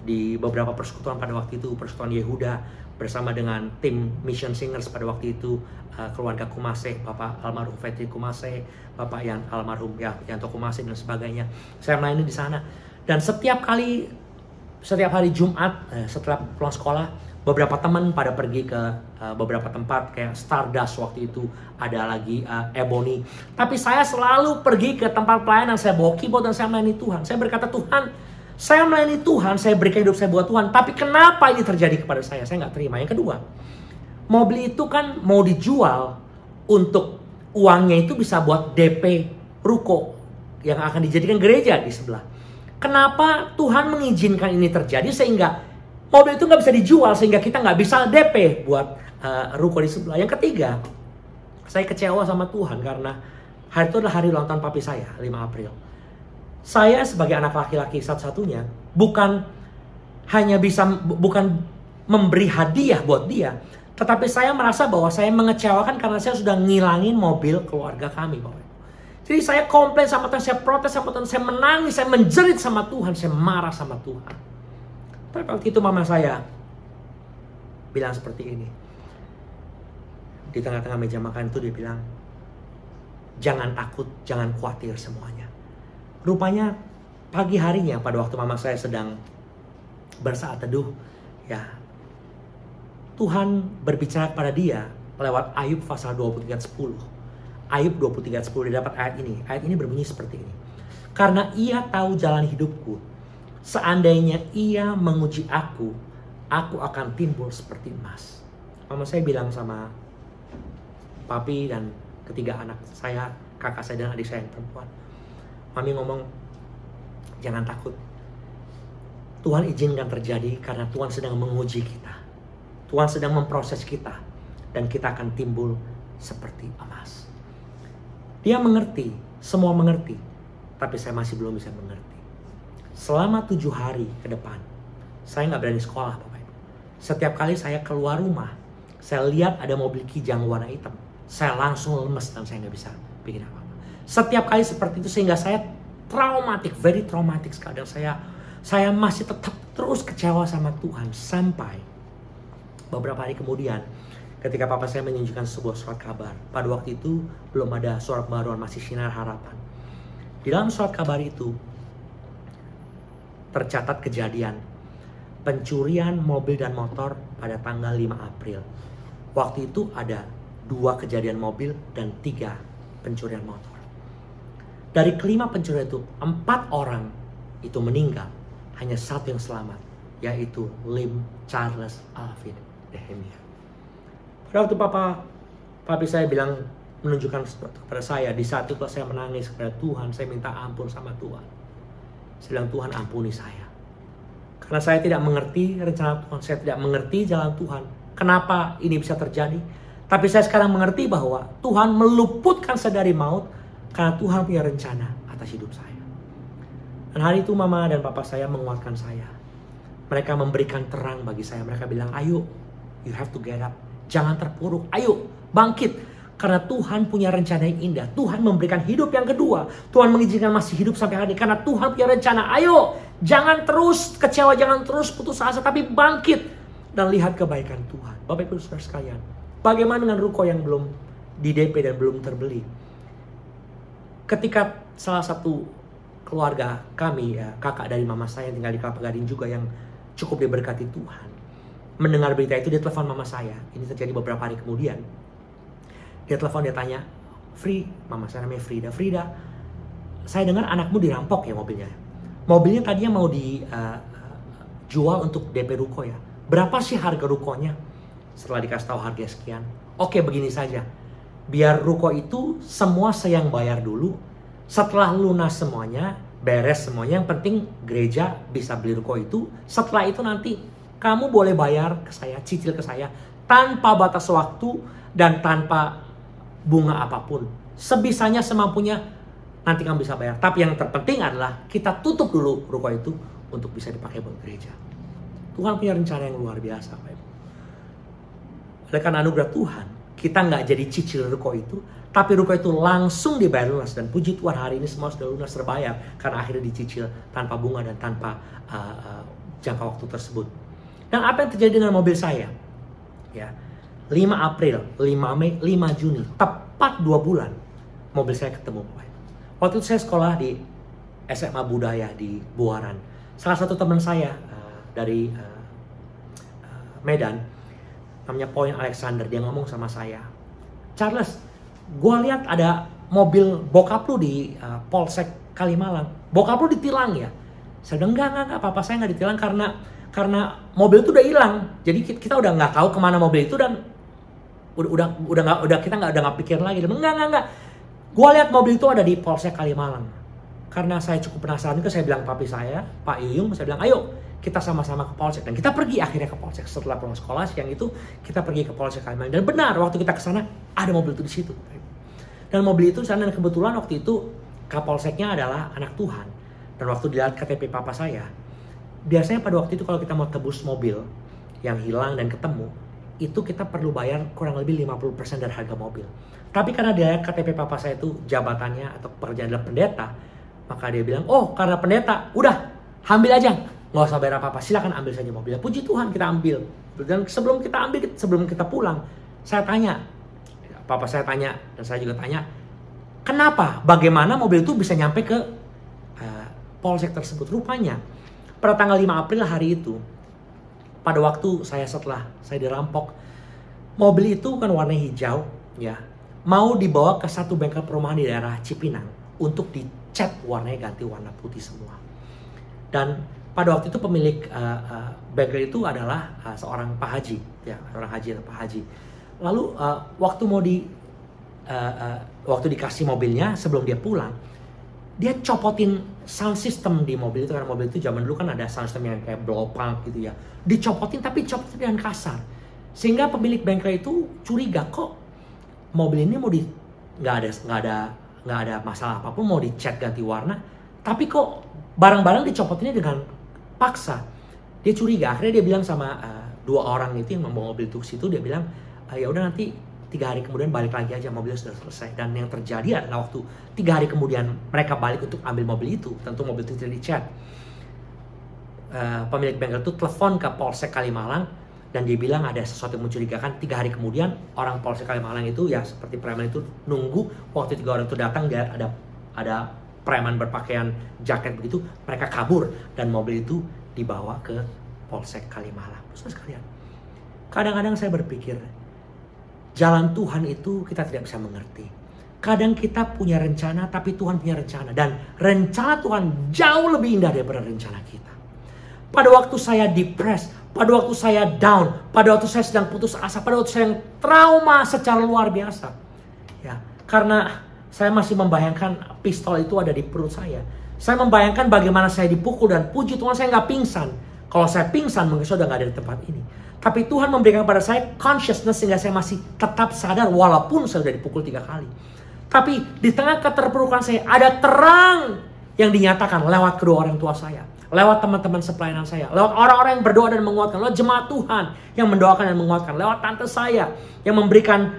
di beberapa persekutuan pada waktu itu, Persekutuan Yehuda bersama dengan tim Mission Singers pada waktu itu, keluarga Kumase, Bapak almarhum Fetri Kumase, Bapak yang almarhum Yanto Kumase dan sebagainya. Saya melayani di sana. Dan setiap hari Jumat setelah pulang sekolah, beberapa teman pada pergi ke beberapa tempat kayak Stardust waktu itu, ada lagi Ebony. Tapi saya selalu pergi ke tempat pelayanan, saya bawa keyboard dan saya melayani Tuhan. Saya berkata, Tuhan, saya melayani Tuhan, saya berikan hidup saya buat Tuhan. Tapi kenapa ini terjadi kepada saya? Saya nggak terima. Yang kedua, mobil itu kan mau dijual untuk uangnya itu bisa buat DP ruko yang akan dijadikan gereja di sebelah. Kenapa Tuhan mengizinkan ini terjadi sehingga mobil itu nggak bisa dijual, sehingga kita nggak bisa DP buat ruko di sebelah. Yang ketiga, saya kecewa sama Tuhan karena hari itu adalah hari ulang tahun papi saya, 5 April. Saya sebagai anak laki-laki satu-satunya bukan memberi hadiah buat dia, tetapi saya merasa bahwa saya mengecewakan karena saya sudah ngilangin mobil keluarga kami, Bapak. Jadi saya komplain sama Tuhan, saya protes sama Tuhan, saya menangis, saya menjerit sama Tuhan, saya marah sama Tuhan. Tapi waktu itu mama saya bilang seperti ini. Di tengah-tengah meja makan itu dia bilang, jangan takut, jangan khawatir semuanya. Rupanya pagi harinya pada waktu mama saya sedang bersaat teduh, ya, Tuhan berbicara kepada dia lewat Ayub pasal 23:10. Ayub 23:10 dia dapat ayat ini. Ayat ini berbunyi seperti ini. Karena ia tahu jalan hidupku, seandainya ia menguji aku akan timbul seperti emas. Mama saya bilang sama papi dan ketiga anak saya, kakak saya dan adik saya yang perempuan. Mami ngomong, jangan takut. Tuhan izinkan terjadi karena Tuhan sedang menguji kita. Tuhan sedang memproses kita. Dan kita akan timbul seperti emas. Dia mengerti, semua mengerti. Tapi saya masih belum bisa mengerti. Selama 7 hari ke depan, saya nggak berani sekolah, Bapak Ibu. Setiap kali saya keluar rumah, saya lihat ada mobil Kijang warna hitam, saya langsung lemes dan saya nggak bisa bikin apa-apa. Setiap kali seperti itu sehingga saya traumatik, very traumatik sekali. Dan saya masih tetap terus kecewa sama Tuhan sampai beberapa hari kemudian ketika papa saya menunjukkan sebuah surat kabar. Pada waktu itu belum ada surat baruan, masih Sinar Harapan. Di dalam surat kabar itu tercatat kejadian pencurian mobil dan motor pada tanggal 5 April. Waktu itu ada 2 kejadian mobil dan 3 pencurian motor. Dari kelima pencurian itu, 4 orang itu meninggal. Hanya 1 yang selamat, yaitu Lim Charles Alvin Nehemia. Pada waktu papi saya bilang, menunjukkan sesuatu kepada saya, di saat itu saya menangis kepada Tuhan, saya minta ampun sama Tuhan. Saya bilang, Tuhan ampuni saya. Karena saya tidak mengerti rencana Tuhan, saya tidak mengerti jalan Tuhan. Kenapa ini bisa terjadi? Tapi saya sekarang mengerti bahwa Tuhan meluputkan saya dari maut, karena Tuhan punya rencana atas hidup saya. Dan hari itu mama dan papa saya menguatkan saya. Mereka memberikan terang bagi saya. Mereka bilang, ayo, you have to get up. Jangan terpuruk, ayo bangkit. Karena Tuhan punya rencana yang indah. Tuhan memberikan hidup yang kedua. Tuhan mengizinkan masih hidup sampai hari ini. Karena Tuhan punya rencana. Ayo, jangan terus kecewa, jangan terus putus asa. Tapi bangkit dan lihat kebaikan Tuhan. Bapak Ibu Saudara sekalian, bagaimana dengan ruko yang belum di DP dan belum terbeli? Ketika salah satu keluarga kami, ya, kakak dari mama saya yang tinggal di Kelapa Gading juga yang cukup diberkati Tuhan, mendengar berita itu, dia telepon mama saya. Ini terjadi beberapa hari kemudian. Dia telepon, dia tanya, mama saya namanya Frida. Frida, saya dengar anakmu dirampok ya mobilnya. Mobilnya tadinya mau dijual untuk DP ruko ya. Berapa sih harga rukonya? Setelah dikasih tahu harga sekian. Oke, begini saja. Biar ruko itu semua saya yang bayar dulu. Setelah lunas semuanya, beres semuanya, yang penting gereja bisa beli ruko itu. Setelah itu nanti kamu boleh bayar ke saya, cicil ke saya, tanpa batas waktu dan tanpa bunga apapun. Sebisanya, semampunya, nanti kamu bisa bayar. Tapi yang terpenting adalah kita tutup dulu ruko itu untuk bisa dipakai buat gereja. Tuhan punya rencana yang luar biasa, Pak Ibu. Oleh karena anugerah Tuhan, kita nggak jadi cicil ruko itu, tapi ruko itu langsung dibayar lunas. Dan puji Tuhan, hari ini semua sudah lunas terbayar karena akhirnya dicicil tanpa bunga dan tanpa jangka waktu tersebut. Dan apa yang terjadi dengan mobil saya? Ya, 5 April, 5 Mei, 5 Juni, tepat 2 bulan mobil saya ketemu. Waktu itu saya sekolah di SMA Budaya di Buaran. Salah satu teman saya dari Medan, namanya Poin Alexander, dia ngomong sama saya, Charles, gue lihat ada mobil bokap lu di Polsek Kalimalang. Bokap lu ditilang ya? Saya bilang, enggak, papa saya nggak ditilang karena mobil itu udah hilang. Jadi kita udah nggak tahu kemana mobil itu dan kita nggak pikir lagi. Enggak. Gua lihat mobil itu ada di Polsek Kalimalang. karena saya cukup penasaran itu, saya bilang papi saya, Pak Yuyung, saya bilang ayo kita sama-sama ke Polsek. Dan kita pergi akhirnya ke Polsek. Setelah pulang sekolah siang itu kita pergi ke Polsek Kalimalang. Dan benar waktu kita ke sana ada mobil itu di situ. Dan mobil itu sana, dan kebetulan waktu itu Kapolseknya adalah anak Tuhan. Dan waktu dilihat KTP papa saya, biasanya pada waktu itu kalau kita mau tebus mobil yang hilang dan ketemu, itu kita perlu bayar kurang lebih 50% dari harga mobil. Tapi karena dia KTP papa saya itu jabatannya atau pekerjaan adalah pendeta, maka dia bilang, oh karena pendeta, udah ambil aja, nggak usah bayar apa-apa, silakan ambil saja mobilnya. Puji Tuhan kita ambil. Dan sebelum kita ambil, sebelum kita pulang, saya tanya, papa saya tanya dan saya juga tanya, kenapa, bagaimana mobil itu bisa nyampe ke Polsek tersebut? Rupanya pada tanggal 5 April hari itu, pada waktu setelah saya dirampok, mobil itu kan warna hijau, ya, mau dibawa ke satu bengkel perumahan di daerah Cipinang untuk dicat warnanya ganti warna putih semua. Dan pada waktu itu pemilik bengkel itu adalah seorang Pak Haji, ya, seorang haji atau Pak Haji. Lalu waktu dikasih mobilnya sebelum dia pulang, dia copotin sound system di mobil itu, karena mobil itu zaman dulu kan ada sound system yang kayak blow pump gitu ya. Dicopotin, tapi copotin dengan kasar. Sehingga pemilik bengkel itu curiga, kok mobil ini nggak ada masalah apapun, mau dicat ganti warna, tapi kok barang-barang dicopotinnya dengan paksa. Dia curiga, akhirnya dia bilang sama dua orang itu yang membawa mobil itu ke situ, dia bilang, ya udah nanti 3 hari kemudian balik lagi aja, mobilnya sudah selesai. Dan yang terjadi adalah waktu 3 hari kemudian mereka balik untuk ambil mobil itu, tentu mobil itu tidak dicat. Pemilik bengkel itu telepon ke Polsek Kalimalang dan dia bilang ada sesuatu yang mencurigakan. 3 hari kemudian orang Polsek Kalimalang itu, ya seperti preman itu, nunggu waktu 3 orang itu datang, dia ada preman berpakaian jaket begitu, mereka kabur dan mobil itu dibawa ke Polsek Kalimalang. Saudara sekalian, kadang-kadang saya berpikir, jalan Tuhan itu kita tidak bisa mengerti. Kadang kita punya rencana, tapi Tuhan punya rencana. Dan rencana Tuhan jauh lebih indah daripada rencana kita. Pada waktu saya depressed, pada waktu saya down, pada waktu saya sedang putus asa, pada waktu saya yang trauma secara luar biasa. Ya, karena saya masih membayangkan pistol itu ada di perut saya. Saya membayangkan bagaimana saya dipukul, dan puji Tuhan saya nggak pingsan. Kalau saya pingsan, mungkin saya udah nggak ada di tempat ini. Tapi Tuhan memberikan pada saya consciousness sehingga saya masih tetap sadar walaupun saya sudah dipukul 3 kali. Tapi di tengah keterpurukan saya ada terang yang dinyatakan lewat kedua orang tua saya, lewat teman-teman sepelayanan saya, lewat orang-orang yang berdoa dan menguatkan, lewat jemaat Tuhan yang mendoakan dan menguatkan, lewat tante saya yang memberikan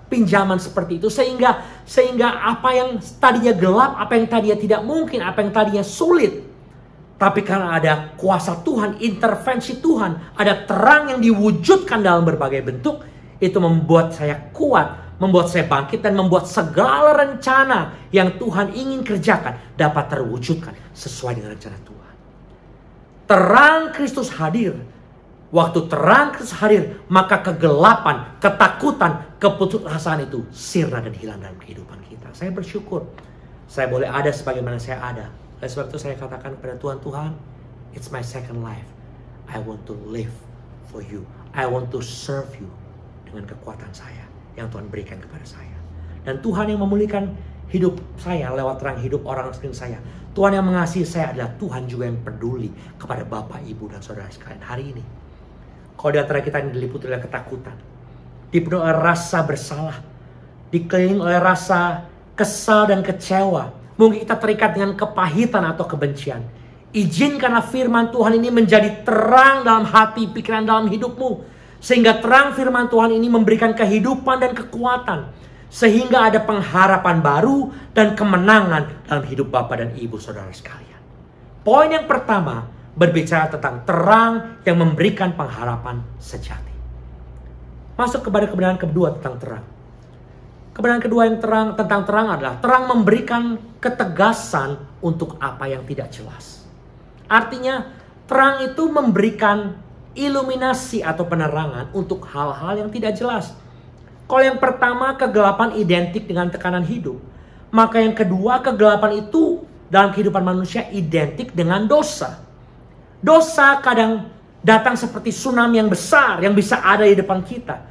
pinjaman seperti itu, sehingga apa yang tadinya gelap, apa yang tadinya tidak mungkin, apa yang tadinya sulit, tapi karena ada kuasa Tuhan, intervensi Tuhan, ada terang yang diwujudkan dalam berbagai bentuk, itu membuat saya kuat, membuat saya bangkit, dan membuat segala rencana yang Tuhan ingin kerjakan dapat terwujudkan sesuai dengan rencana Tuhan. Terang Kristus hadir. Waktu terang Kristus hadir, maka kegelapan, ketakutan, keputusasaan itu sirna dan hilang dalam kehidupan kita. Saya bersyukur saya boleh ada sebagaimana saya ada. Oleh sebab itu saya katakan kepada Tuhan, Tuhan, it's my second life. I want to live for you. I want to serve you dengan kekuatan saya yang Tuhan berikan kepada saya. Dan Tuhan yang memulihkan hidup saya lewat terang hidup orang sekeliling saya. Tuhan yang mengasihi saya adalah Tuhan juga yang peduli kepada Bapak, Ibu, dan saudara sekalian hari ini. Kalau di antara kita yang diliputi oleh ketakutan, dipenuhi oleh rasa bersalah, dikelilingi oleh rasa kesal dan kecewa, mungkin kita terikat dengan kepahitan atau kebencian, izinkanlah firman Tuhan ini menjadi terang dalam hati, pikiran, dalam hidupmu. Sehingga terang firman Tuhan ini memberikan kehidupan dan kekuatan. Sehingga ada pengharapan baru dan kemenangan dalam hidup Bapak dan Ibu saudara sekalian. Poin yang pertama berbicara tentang terang yang memberikan pengharapan sejati. Masuk kepada kebenaran kedua tentang terang. Kebenaran kedua yang tentang terang adalah terang memberikan ketegasan untuk apa yang tidak jelas. Artinya terang itu memberikan iluminasi atau penerangan untuk hal-hal yang tidak jelas. Kalau yang pertama kegelapan identik dengan tekanan hidup, maka yang kedua kegelapan itu dalam kehidupan manusia identik dengan dosa. Dosa kadang datang seperti tsunami yang besar yang bisa ada di depan kita.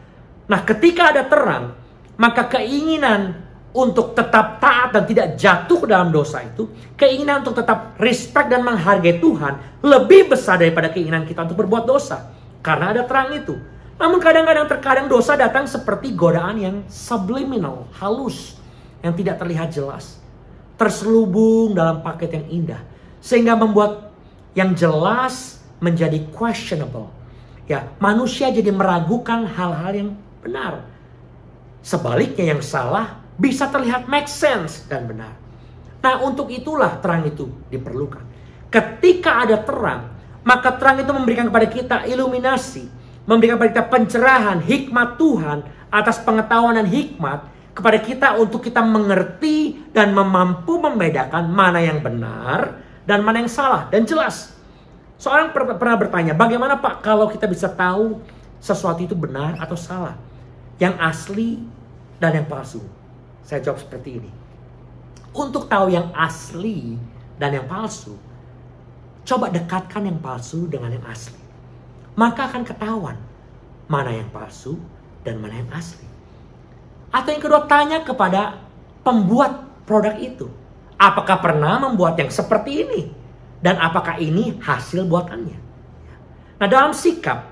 Nah, ketika ada terang, maka keinginan untuk tetap taat dan tidak jatuh ke dalam dosa itu, keinginan untuk tetap respect dan menghargai Tuhan lebih besar daripada keinginan kita untuk berbuat dosa. Karena ada terang itu. Namun terkadang dosa datang seperti godaan yang subliminal, halus, yang tidak terlihat jelas. Terselubung dalam paket yang indah. Sehingga membuat yang jelas menjadi questionable. Ya, manusia jadi meragukan hal-hal yang benar. Sebaliknya yang salah bisa terlihat make sense dan benar. Nah, untuk itulah terang itu diperlukan. Ketika ada terang, maka terang itu memberikan kepada kita iluminasi, memberikan kepada kita pencerahan, hikmat Tuhan atas pengetahuan dan hikmat kepada kita untuk kita mengerti dan mampu membedakan mana yang benar dan mana yang salah dan jelas. Seorang pernah bertanya, bagaimana Pak kalau kita bisa tahu sesuatu itu benar atau salah? Yang asli dan yang palsu. Saya jawab seperti ini. Untuk tahu yang asli dan yang palsu, coba dekatkan yang palsu dengan yang asli. Maka akan ketahuan mana yang palsu dan mana yang asli. Atau yang kedua, tanya kepada pembuat produk itu. Apakah pernah membuat yang seperti ini? Dan apakah ini hasil buatannya? Nah, dalam sikap,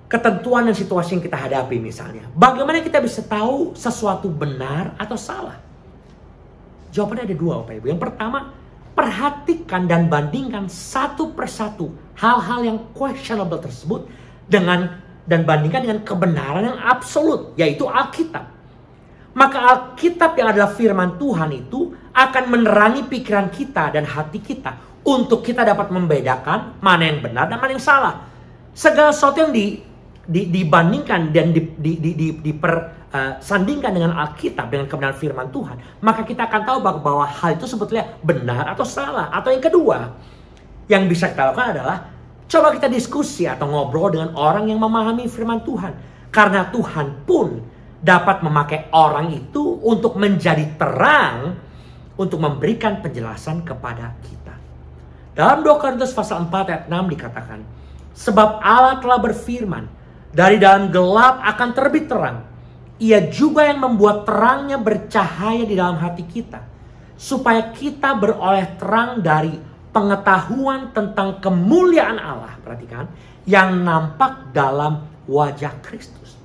ketentuan dan situasi yang kita hadapi misalnya, bagaimana kita bisa tahu sesuatu benar atau salah? Jawabannya ada dua, Bapak Ibu. Yang pertama, perhatikan dan bandingkan satu persatu hal-hal yang questionable tersebut dan bandingkan dengan kebenaran yang absolut, yaitu Alkitab. Maka Alkitab yang adalah firman Tuhan itu akan menerangi pikiran kita dan hati kita untuk kita dapat membedakan mana yang benar dan mana yang salah. Segala sesuatu yang dibandingkan dan dipersandingkan dengan Alkitab, dengan kebenaran firman Tuhan, maka kita akan tahu bahwa hal itu sebetulnya benar atau salah. Atau yang kedua, yang bisa kita lakukan adalah coba kita diskusi atau ngobrol dengan orang yang memahami firman Tuhan. Karena Tuhan pun dapat memakai orang itu untuk menjadi terang, untuk memberikan penjelasan kepada kita. Dalam 2 Korintus pasal 4 ayat 6 dikatakan, sebab Allah telah berfirman, dari dalam gelap akan terbit terang. Ia juga yang membuat terangnya bercahaya di dalam hati kita, supaya kita beroleh terang dari pengetahuan tentang kemuliaan Allah, perhatikan, yang nampak dalam wajah Kristus.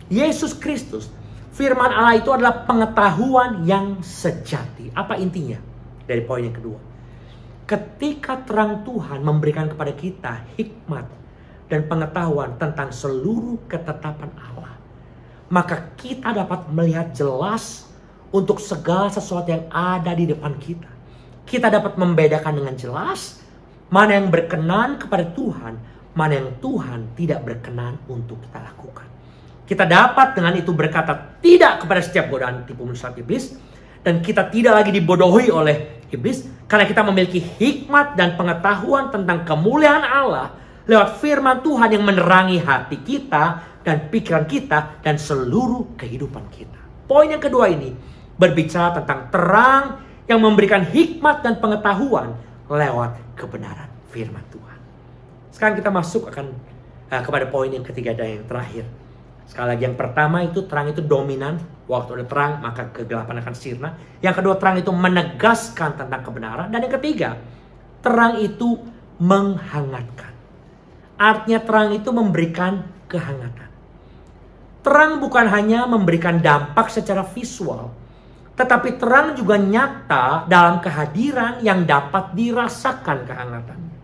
Yesus Kristus, firman Allah itu adalah pengetahuan yang sejati. Apa intinya dari poin yang kedua? Ketika terang Tuhan memberikan kepada kita hikmat dan pengetahuan tentang seluruh ketetapan Allah, maka kita dapat melihat jelas untuk segala sesuatu yang ada di depan kita. Kita dapat membedakan dengan jelas mana yang berkenan kepada Tuhan, mana yang Tuhan tidak berkenan untuk kita lakukan. Kita dapat dengan itu berkata tidak kepada setiap godaan tipu muslihat iblis, dan kita tidak lagi dibodohi oleh iblis karena kita memiliki hikmat dan pengetahuan tentang kemuliaan Allah lewat firman Tuhan yang menerangi hati kita dan pikiran kita dan seluruh kehidupan kita. Poin yang kedua ini berbicara tentang terang yang memberikan hikmat dan pengetahuan lewat kebenaran firman Tuhan. Sekarang kita masuk kepada poin yang ketiga dan yang terakhir. Sekali lagi, yang pertama itu terang itu dominan. Waktu ada terang maka kegelapan akan sirna. Yang kedua, terang itu menegaskan tentang kebenaran. Dan yang ketiga, terang itu menghangatkan. Artinya terang itu memberikan kehangatan. Terang bukan hanya memberikan dampak secara visual, tetapi terang juga nyata dalam kehadiran yang dapat dirasakan kehangatannya.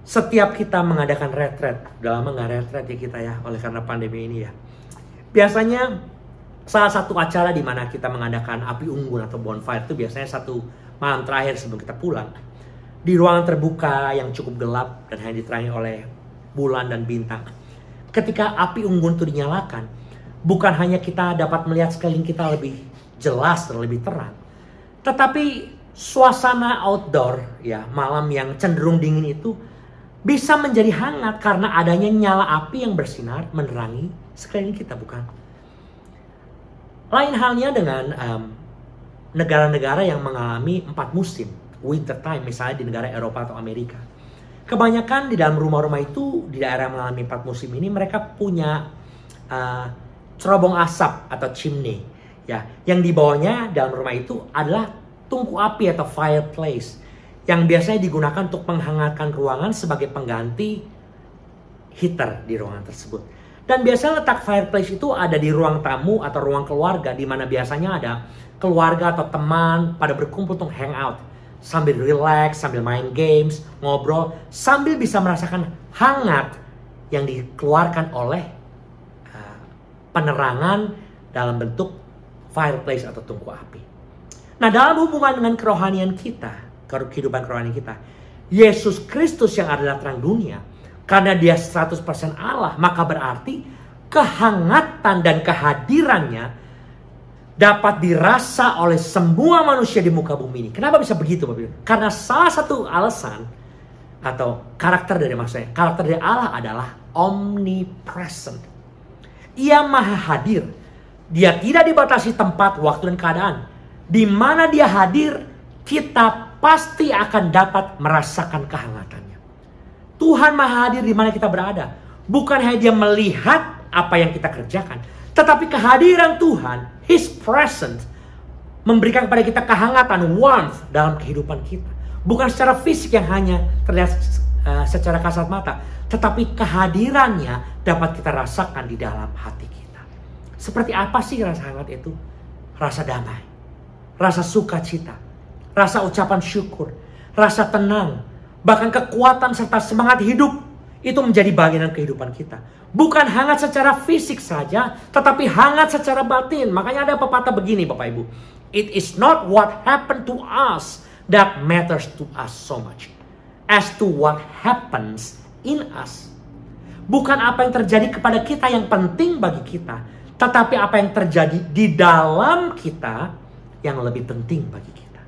Setiap kita mengadakan retret, dalam retret ya kita ya, oleh karena pandemi ini ya. Biasanya salah satu acara di mana kita mengadakan api unggun atau bonfire itu biasanya satu malam terakhir sebelum kita pulang. Di ruangan terbuka yang cukup gelap dan hanya diterangi oleh bulan dan bintang. Ketika api unggun itu dinyalakan, bukan hanya kita dapat melihat sekeliling kita lebih jelas dan lebih terang, tetapi suasana outdoor ya, malam yang cenderung dingin itu bisa menjadi hangat karena adanya nyala api yang bersinar menerangi sekeliling kita, bukan? Lain halnya dengan negara-negara yang mengalami 4 musim, winter time, misalnya di negara Eropa atau Amerika. Kebanyakan di dalam rumah-rumah itu, di daerah yang mengalami 4 musim ini, mereka punya cerobong asap atau chimney Ya, yang di bawahnya dalam rumah itu adalah tungku api atau fireplace yang biasanya digunakan untuk menghangatkan ruangan sebagai pengganti heater di ruangan tersebut. Dan biasanya letak fireplace itu ada di ruang tamu atau ruang keluarga, di mana biasanya ada keluarga atau teman pada berkumpul untuk hangout sambil relax, sambil main games, ngobrol, sambil bisa merasakan hangat yang dikeluarkan oleh penerangan dalam bentuk fireplace atau tungku api. Nah, dalam hubungan dengan kerohanian kita, kehidupan kerohanian kita, Yesus Kristus yang adalah terang dunia, karena dia 100% Allah, maka berarti kehangatan dan kehadirannya dapat dirasa oleh semua manusia di muka bumi ini. Kenapa bisa begitu, Bapak Ibu? Karena salah satu alasan atau karakter dari Allah adalah omnipresent. Ia maha hadir. Dia tidak dibatasi tempat, waktu, dan keadaan. Di mana dia hadir, kita pasti akan dapat merasakan kehangatannya. Tuhan maha hadir di mana kita berada. Bukan hanya dia melihat apa yang kita kerjakan, tetapi kehadiran Tuhan, His presence, memberikan kepada kita kehangatan, warmth dalam kehidupan kita. Bukan secara fisik yang hanya terlihat secara kasat mata, tetapi kehadirannya dapat kita rasakan di dalam hati kita. Seperti apa sih rasa hangat itu? Rasa damai, rasa sukacita, rasa ucapan syukur, rasa tenang, bahkan kekuatan serta semangat hidup itu menjadi bagian dari kehidupan kita. Bukan hangat secara fisik saja, tetapi hangat secara batin. Makanya ada pepatah begini, Bapak Ibu. It is not what happened to us that matters to us so much, as to what happens in us. Bukan apa yang terjadi kepada kita yang penting bagi kita, tetapi apa yang terjadi di dalam kita yang lebih penting bagi kita.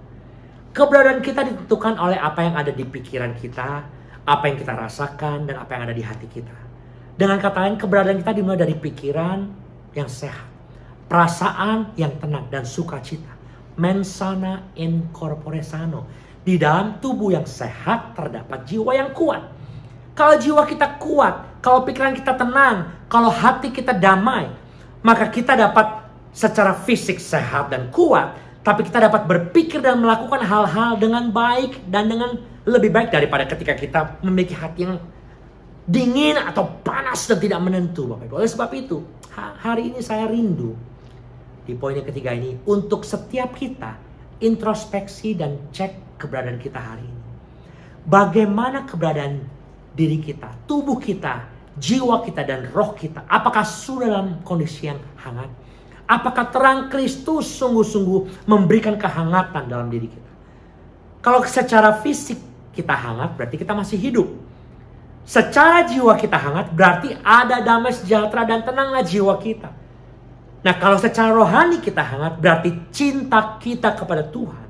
Keberadaan kita ditentukan oleh apa yang ada di pikiran kita, apa yang kita rasakan, dan apa yang ada di hati kita. Dengan kata lain, keberadaan kita dimulai dari pikiran yang sehat, perasaan yang tenang dan sukacita. Mens sana in corpore sano. Di dalam tubuh yang sehat terdapat jiwa yang kuat. Kalau jiwa kita kuat, kalau pikiran kita tenang, kalau hati kita damai, maka kita dapat secara fisik sehat dan kuat, tapi kita dapat berpikir dan melakukan hal-hal dengan baik dan dengan lebih baik daripada ketika kita memiliki hati yang dingin atau panas dan tidak menentu, Bapak Ibu. Oleh sebab itu, hari ini saya rindu di poin yang ketiga ini untuk setiap kita introspeksi dan cek keberadaan kita hari ini. Bagaimana keberadaan diri kita, tubuh kita, jiwa kita, dan roh kita? Apakah sudah dalam kondisi yang hangat? Apakah terang Kristus sungguh-sungguh memberikan kehangatan dalam diri kita? Kalau secara fisik kita hangat, berarti kita masih hidup. Secara jiwa kita hangat, berarti ada damai sejahtera dan tenanglah jiwa kita. Nah, kalau secara rohani kita hangat, berarti cinta kita kepada Tuhan,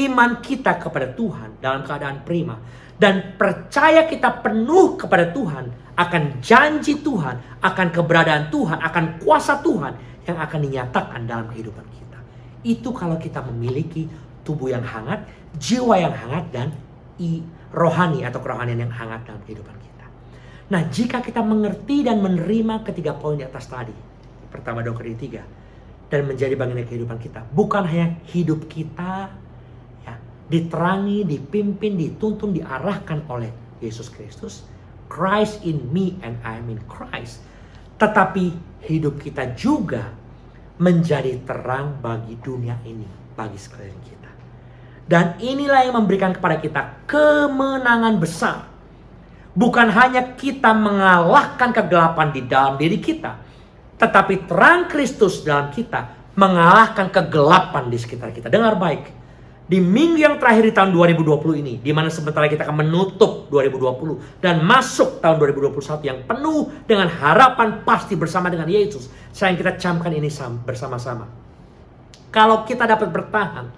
iman kita kepada Tuhan dalam keadaan prima, dan percaya kita penuh kepada Tuhan akan janji Tuhan, akan keberadaan Tuhan, akan kuasa Tuhan yang akan dinyatakan dalam kehidupan kita. Itu kalau kita memiliki tubuh yang hangat, jiwa yang hangat, dan rohani atau kerohanian yang hangat dalam kehidupan kita. Nah, jika kita mengerti dan menerima ketiga poin di atas tadi, pertama, dua, ketiga, dan menjadi bagian dari kehidupan kita, bukan hanya hidup kita ya, diterangi, dipimpin, dituntun, diarahkan oleh Yesus Kristus, Christ in me and I am in Christ, tetapi hidup kita juga menjadi terang bagi dunia ini, bagi sekeliling kita. Dan inilah yang memberikan kepada kita kemenangan besar. Bukan hanya kita mengalahkan kegelapan di dalam diri kita, tetapi terang Kristus dalam kita mengalahkan kegelapan di sekitar kita. Dengar baik. Di minggu yang terakhir di tahun 2020 ini, di mana sebentar lagi kita akan menutup 2020 dan masuk tahun 2021 yang penuh dengan harapan pasti bersama dengan Yesus. Saya ingin kita camkan ini bersama-sama. Kalau kita dapat bertahan,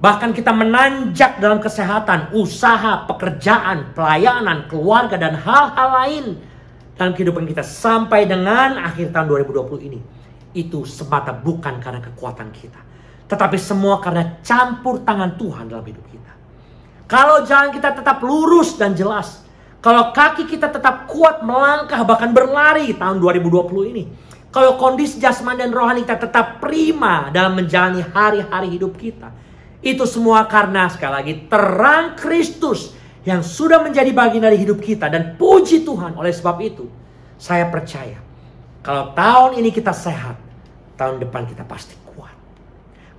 bahkan kita menanjak dalam kesehatan, usaha, pekerjaan, pelayanan, keluarga, dan hal-hal lain dalam kehidupan kita sampai dengan akhir tahun 2020 ini, itu semata bukan karena kekuatan kita, tetapi semua karena campur tangan Tuhan dalam hidup kita. Kalau jalan kita tetap lurus dan jelas, kalau kaki kita tetap kuat melangkah bahkan berlari tahun 2020 ini, Kalau kondisi jasmani dan rohani kita tetap prima dalam menjalani hari-hari hidup kita, itu semua karena sekali lagi terang Kristus yang sudah menjadi bagian dari hidup kita. Dan puji Tuhan, oleh sebab itu saya percaya kalau tahun ini kita sehat, tahun depan kita pasti kuat.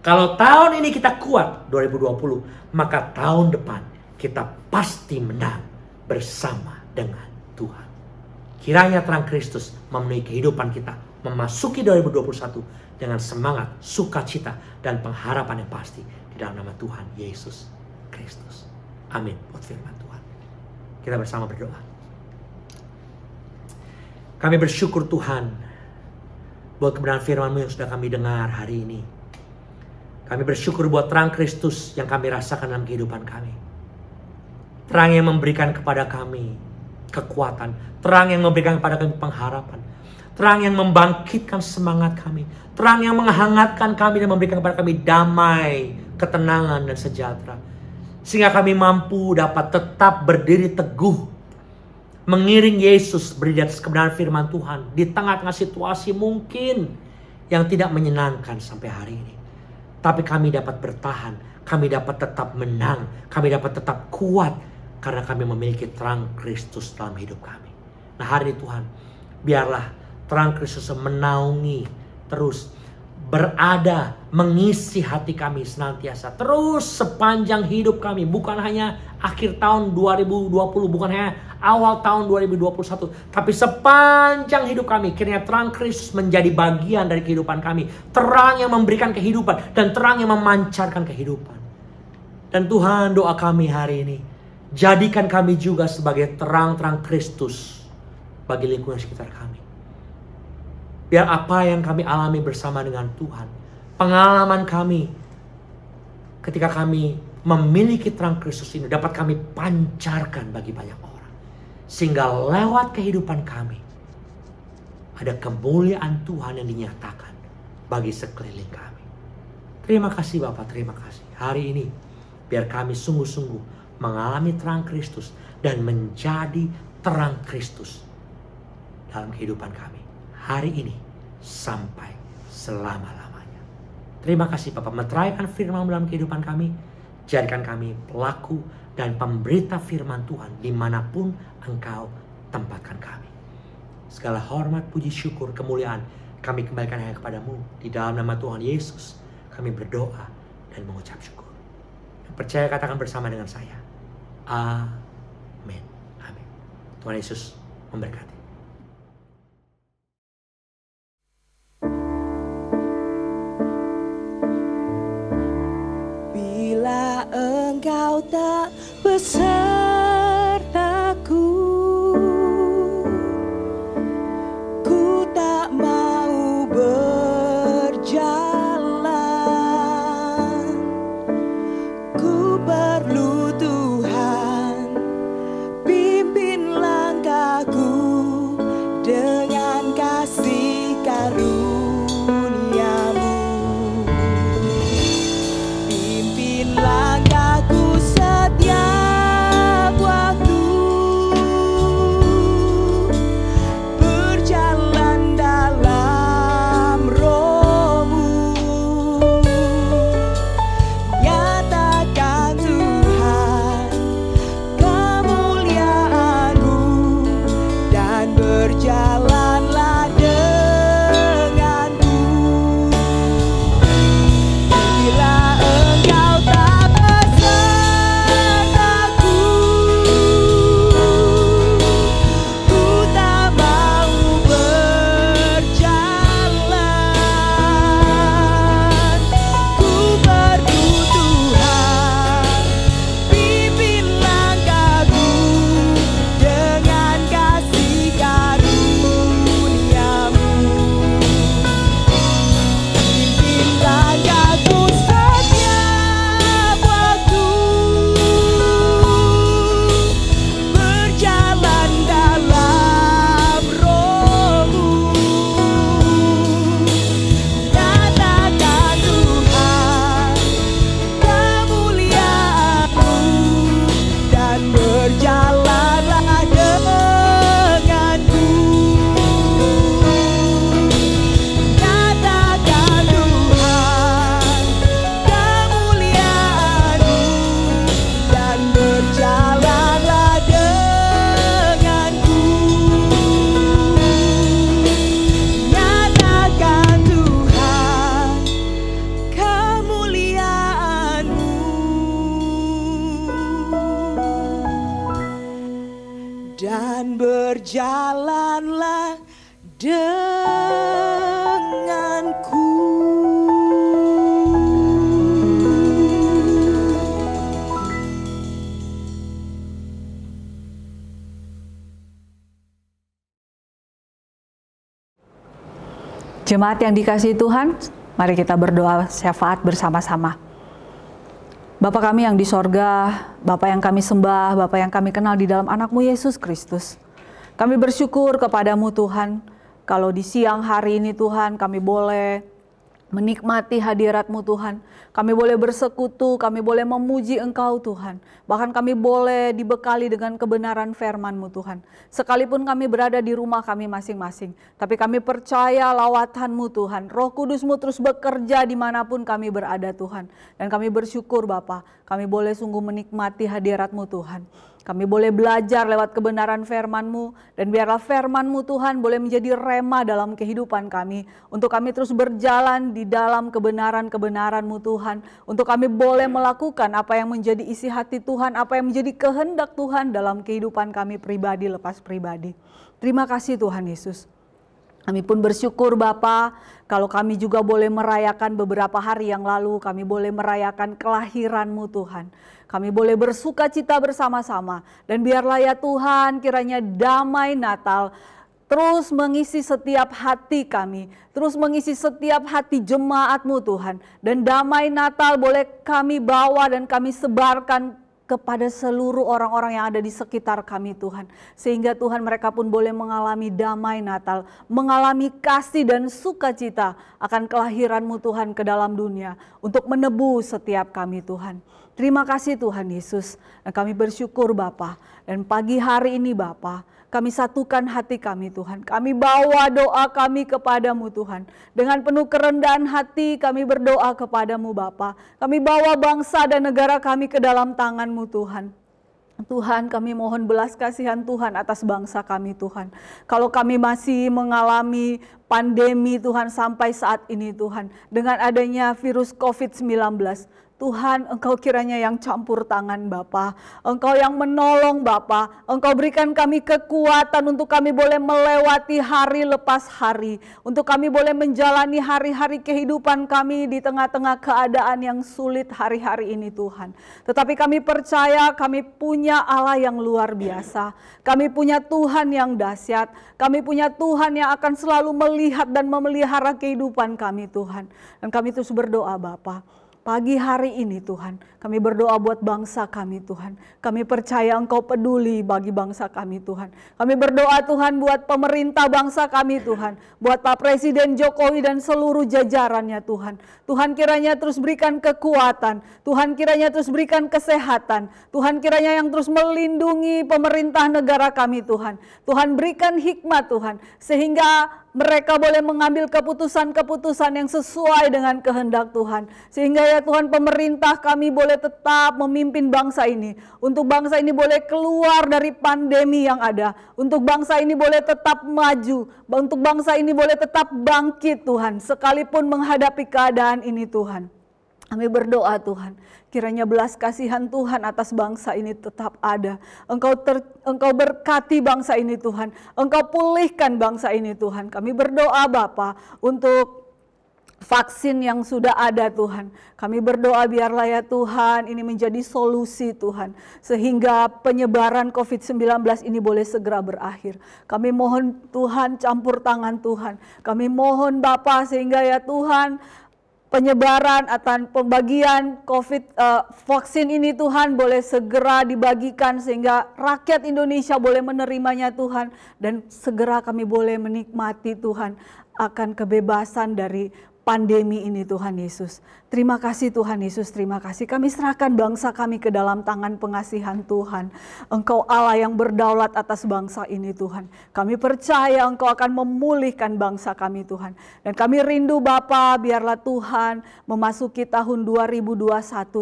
Kalau tahun ini kita kuat 2020, maka tahun depan kita pasti menang bersama dengan Tuhan. Kiranya terang Kristus memenuhi kehidupan kita, memasuki 2021 dengan semangat, sukacita, dan pengharapan yang pasti di dalam nama Tuhan Yesus Kristus. Amin. Buat firman Tuhan. Kita bersama berdoa. Kami bersyukur Tuhan buat kebenaran firman-Mu yang sudah kami dengar hari ini. Kami bersyukur buat terang Kristus yang kami rasakan dalam kehidupan kami. Terang yang memberikan kepada kami kekuatan. Terang yang memberikan kepada kami pengharapan. Terang yang membangkitkan semangat kami. Terang yang menghangatkan kami dan memberikan kepada kami damai, ketenangan, dan sejahtera. Sehingga kami mampu dapat tetap berdiri teguh, mengiring Yesus berdiri di atas kebenaran firman Tuhan. Di tengah-tengah situasi mungkin yang tidak menyenangkan sampai hari ini. Tapi kami dapat bertahan. Kami dapat tetap menang. Kami dapat tetap kuat. Karena kami memiliki terang Kristus dalam hidup kami. Nah hari ini Tuhan, biarlah terang Kristus menaungi, terus berada, mengisi hati kami senantiasa. Terus sepanjang hidup kami, bukan hanya akhir tahun 2020, bukan hanya awal tahun 2021. Tapi sepanjang hidup kami, kiranya terang Kristus menjadi bagian dari kehidupan kami. Terang yang memberikan kehidupan dan terang yang memancarkan kehidupan. Dan Tuhan, doa kami hari ini, jadikan kami juga sebagai terang-terang Kristus bagi lingkungan sekitar kami. Biar apa yang kami alami bersama dengan Tuhan, pengalaman kami ketika kami memiliki terang Kristus ini dapat kami pancarkan bagi banyak orang. Sehingga lewat kehidupan kami ada kemuliaan Tuhan yang dinyatakan bagi sekeliling kami. Terima kasih Bapak, terima kasih. Hari ini biar kami sungguh-sungguh mengalami terang Kristus dan menjadi terang Kristus dalam kehidupan kami hari ini sampai selama-lamanya. Terima kasih Bapak, meteraikan firman dalam kehidupan kami. Jadikan kami pelaku dan pemberita firman Tuhan dimanapun Engkau tempatkan kami. Segala hormat, puji, syukur, kemuliaan kami kembalikan hanya kepadamu. Di dalam nama Tuhan Yesus kami berdoa dan mengucap syukur. Yang percaya katakan bersama dengan saya. Amin. Amin. Tuhan Yesus memberkati. Bila engkau tak besertaku, ku tak mau berjalan. Ku perlu dengan kasih karunia-Mu. Pimpin langkahku setiap Jemaat yang dikasihi Tuhan, mari kita berdoa syafaat bersama-sama. Bapa kami yang di sorga, Bapa yang kami sembah, Bapa yang kami kenal di dalam anak-Mu Yesus Kristus. Kami bersyukur kepadamu Tuhan, kalau di siang hari ini Tuhan kami boleh menikmati hadirat-Mu Tuhan. Kami boleh bersekutu, kami boleh memuji Engkau Tuhan. Bahkan kami boleh dibekali dengan kebenaran firman-Mu Tuhan. Sekalipun kami berada di rumah kami masing-masing. Tapi kami percaya lawatan-Mu Tuhan. Roh Kudus-Mu terus bekerja dimanapun kami berada Tuhan. Dan kami bersyukur Bapa, kami boleh sungguh menikmati hadirat-Mu Tuhan. Kami boleh belajar lewat kebenaran firman-Mu, dan biarlah firman-Mu Tuhan boleh menjadi rema dalam kehidupan kami, untuk kami terus berjalan di dalam kebenaran-kebenaran-Mu Tuhan, untuk kami boleh melakukan apa yang menjadi isi hati Tuhan, apa yang menjadi kehendak Tuhan dalam kehidupan kami pribadi lepas pribadi. Terima kasih Tuhan Yesus. Kami pun bersyukur Bapa, kalau kami juga boleh merayakan beberapa hari yang lalu, kami boleh merayakan kelahiran-Mu Tuhan. Kami boleh bersuka cita bersama-sama. Dan biarlah ya Tuhan, kiranya damai Natal terus mengisi setiap hati kami, terus mengisi setiap hati jemaat-Mu Tuhan. Dan damai Natal boleh kami bawa dan kami sebarkan kepada seluruh orang-orang yang ada di sekitar kami Tuhan. Sehingga Tuhan mereka pun boleh mengalami damai Natal, mengalami kasih dan sukacita akan kelahiran-Mu Tuhan ke dalam dunia, untuk menebus setiap kami Tuhan. Terima kasih Tuhan Yesus, dan kami bersyukur Bapa. Dan pagi hari ini Bapa, kami satukan hati kami Tuhan. Kami bawa doa kami kepadamu Tuhan. Dengan penuh kerendahan hati kami berdoa kepadamu Bapa. Kami bawa bangsa dan negara kami ke dalam tangan-Mu Tuhan. Tuhan, kami mohon belas kasihan Tuhan atas bangsa kami Tuhan. Kalau kami masih mengalami pandemi Tuhan sampai saat ini Tuhan, dengan adanya virus COVID-19, Tuhan, Engkau kiranya yang campur tangan Bapa, Engkau yang menolong Bapa, Engkau berikan kami kekuatan untuk kami boleh melewati hari lepas hari, untuk kami boleh menjalani hari-hari kehidupan kami di tengah-tengah keadaan yang sulit hari-hari ini Tuhan. Tetapi kami percaya kami punya Allah yang luar biasa, kami punya Tuhan yang dahsyat, kami punya Tuhan yang akan selalu melihat dan memelihara kehidupan kami Tuhan. Dan kami terus berdoa Bapa. Pagi hari ini Tuhan, kami berdoa buat bangsa kami Tuhan. Kami percaya Engkau peduli bagi bangsa kami Tuhan. Kami berdoa Tuhan buat pemerintah bangsa kami Tuhan. Buat Pak Presiden Jokowi dan seluruh jajarannya Tuhan. Tuhan kiranya terus berikan kekuatan. Tuhan kiranya terus berikan kesehatan. Tuhan kiranya yang terus melindungi pemerintah negara kami Tuhan. Tuhan berikan hikmat Tuhan. Sehingga mereka boleh mengambil keputusan-keputusan yang sesuai dengan kehendak Tuhan. Sehingga ya Tuhan, pemerintah kami boleh tetap memimpin bangsa ini. Untuk bangsa ini boleh keluar dari pandemi yang ada. Untuk bangsa ini boleh tetap maju. Untuk bangsa ini boleh tetap bangkit Tuhan. Sekalipun menghadapi keadaan ini Tuhan. Kami berdoa Tuhan, kiranya belas kasihan Tuhan atas bangsa ini tetap ada. Engkau berkati bangsa ini Tuhan. Engkau pulihkan bangsa ini Tuhan. Kami berdoa Bapa untuk vaksin yang sudah ada Tuhan. Kami berdoa biarlah ya Tuhan ini menjadi solusi Tuhan. Sehingga penyebaran COVID-19 ini boleh segera berakhir. Kami mohon Tuhan campur tangan Tuhan. Kami mohon Bapa sehingga ya Tuhan penyebaran atau pembagian vaksin ini Tuhan boleh segera dibagikan sehingga rakyat Indonesia boleh menerimanya Tuhan. Dan segera kami boleh menikmati Tuhan akan kebebasan dari pandemi ini Tuhan Yesus. Terima kasih Tuhan Yesus, terima kasih. Kami serahkan bangsa kami ke dalam tangan pengasihan Tuhan. Engkau Allah yang berdaulat atas bangsa ini Tuhan. Kami percaya Engkau akan memulihkan bangsa kami Tuhan. Dan kami rindu Bapa, biarlah Tuhan memasuki tahun 2021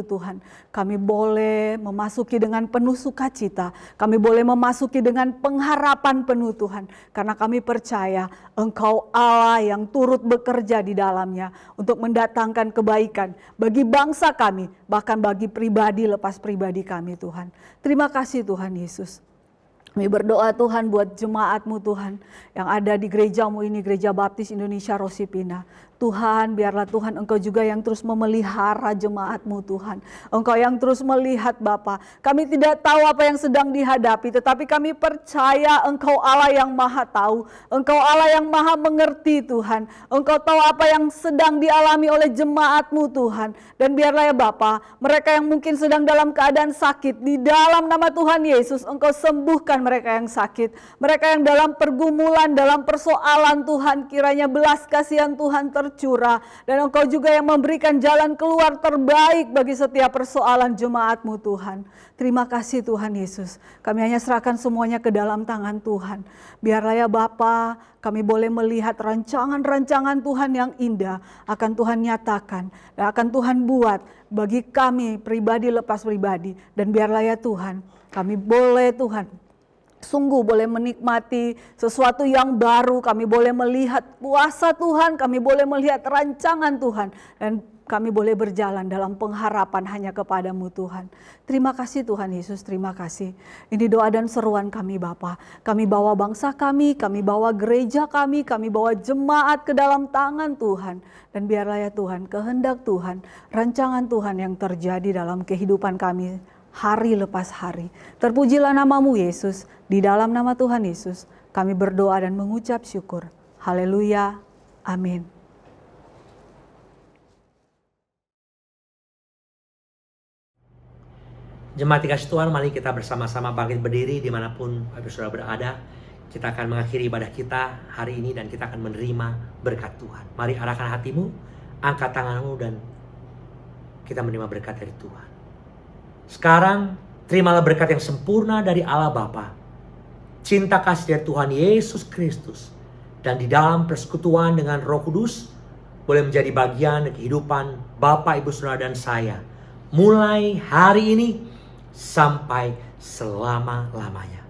Tuhan. Kami boleh memasuki dengan penuh sukacita. Kami boleh memasuki dengan pengharapan penuh Tuhan. Karena kami percaya Engkau Allah yang turut bekerja di dalamnya untuk mendatangkan kebaikan bagi bangsa kami, bahkan bagi pribadi lepas pribadi kami Tuhan. Terima kasih Tuhan Yesus. Kami berdoa Tuhan buat jemaat-Mu Tuhan yang ada di gereja-Mu ini, Gereja Baptis Indonesia Rosipina. Tuhan, biarlah Tuhan Engkau juga yang terus memelihara jemaat-Mu Tuhan. Engkau yang terus melihat Bapa. Kami tidak tahu apa yang sedang dihadapi, tetapi kami percaya Engkau Allah yang maha tahu. Engkau Allah yang maha mengerti Tuhan. Engkau tahu apa yang sedang dialami oleh jemaat-Mu Tuhan. Dan biarlah ya Bapa, mereka yang mungkin sedang dalam keadaan sakit, di dalam nama Tuhan Yesus Engkau sembuhkan mereka yang sakit. Mereka yang dalam pergumulan, dalam persoalan Tuhan, kiranya belas kasihan Tuhan tercurah, dan Engkau juga yang memberikan jalan keluar terbaik bagi setiap persoalan jemaat-Mu Tuhan. Terima kasih Tuhan Yesus. Kami hanya serahkan semuanya ke dalam tangan Tuhan. Biarlah ya Bapa, kami boleh melihat rancangan-rancangan Tuhan yang indah akan Tuhan nyatakan dan akan Tuhan buat bagi kami pribadi lepas pribadi. Dan biarlah ya Tuhan, kami boleh Tuhan sungguh boleh menikmati sesuatu yang baru. Kami boleh melihat kuasa Tuhan, kami boleh melihat rancangan Tuhan, dan kami boleh berjalan dalam pengharapan hanya kepadamu Tuhan. Terima kasih Tuhan Yesus, terima kasih. Ini doa dan seruan kami Bapa. Kami bawa bangsa kami bawa gereja kami bawa jemaat ke dalam tangan Tuhan. Dan biarlah ya Tuhan, kehendak Tuhan, rancangan Tuhan yang terjadi dalam kehidupan kami hari lepas hari. Terpujilah namamu Yesus. Di dalam nama Tuhan Yesus kami berdoa dan mengucap syukur. Haleluya. Amin. Jemaat dikasih Tuhan, mari kita bersama-sama bangkit berdiri dimanapun saudara berada. Kita akan mengakhiri ibadah kita hari ini dan kita akan menerima berkat Tuhan. Mari arahkan hatimu, angkat tanganmu, dan kita menerima berkat dari Tuhan. Sekarang terimalah berkat yang sempurna dari Allah Bapa, cinta kasih dari Tuhan Yesus Kristus, dan di dalam persekutuan dengan Roh Kudus boleh menjadi bagian dari kehidupan Bapak, Ibu, Saudara, dan saya mulai hari ini sampai selama-lamanya.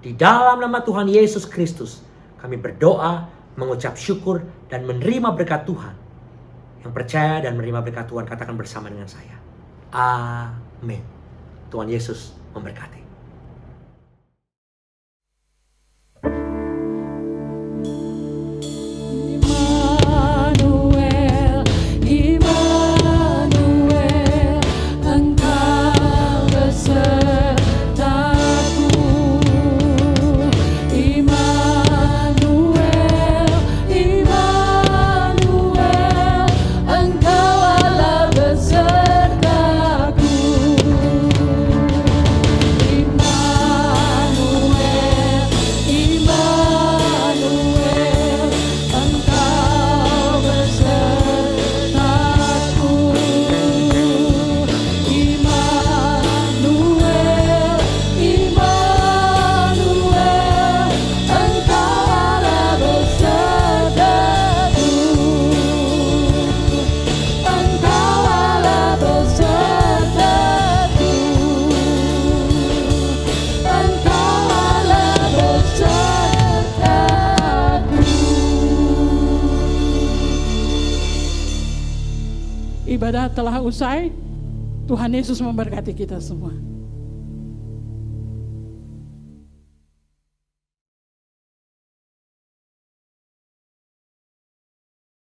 Di dalam nama Tuhan Yesus Kristus kami berdoa, mengucap syukur, dan menerima berkat Tuhan. Yang percaya dan menerima berkat Tuhan katakan bersama dengan saya, amin. Tuhan Yesus memberkati. Ibadah telah usai. Tuhan Yesus memberkati kita semua.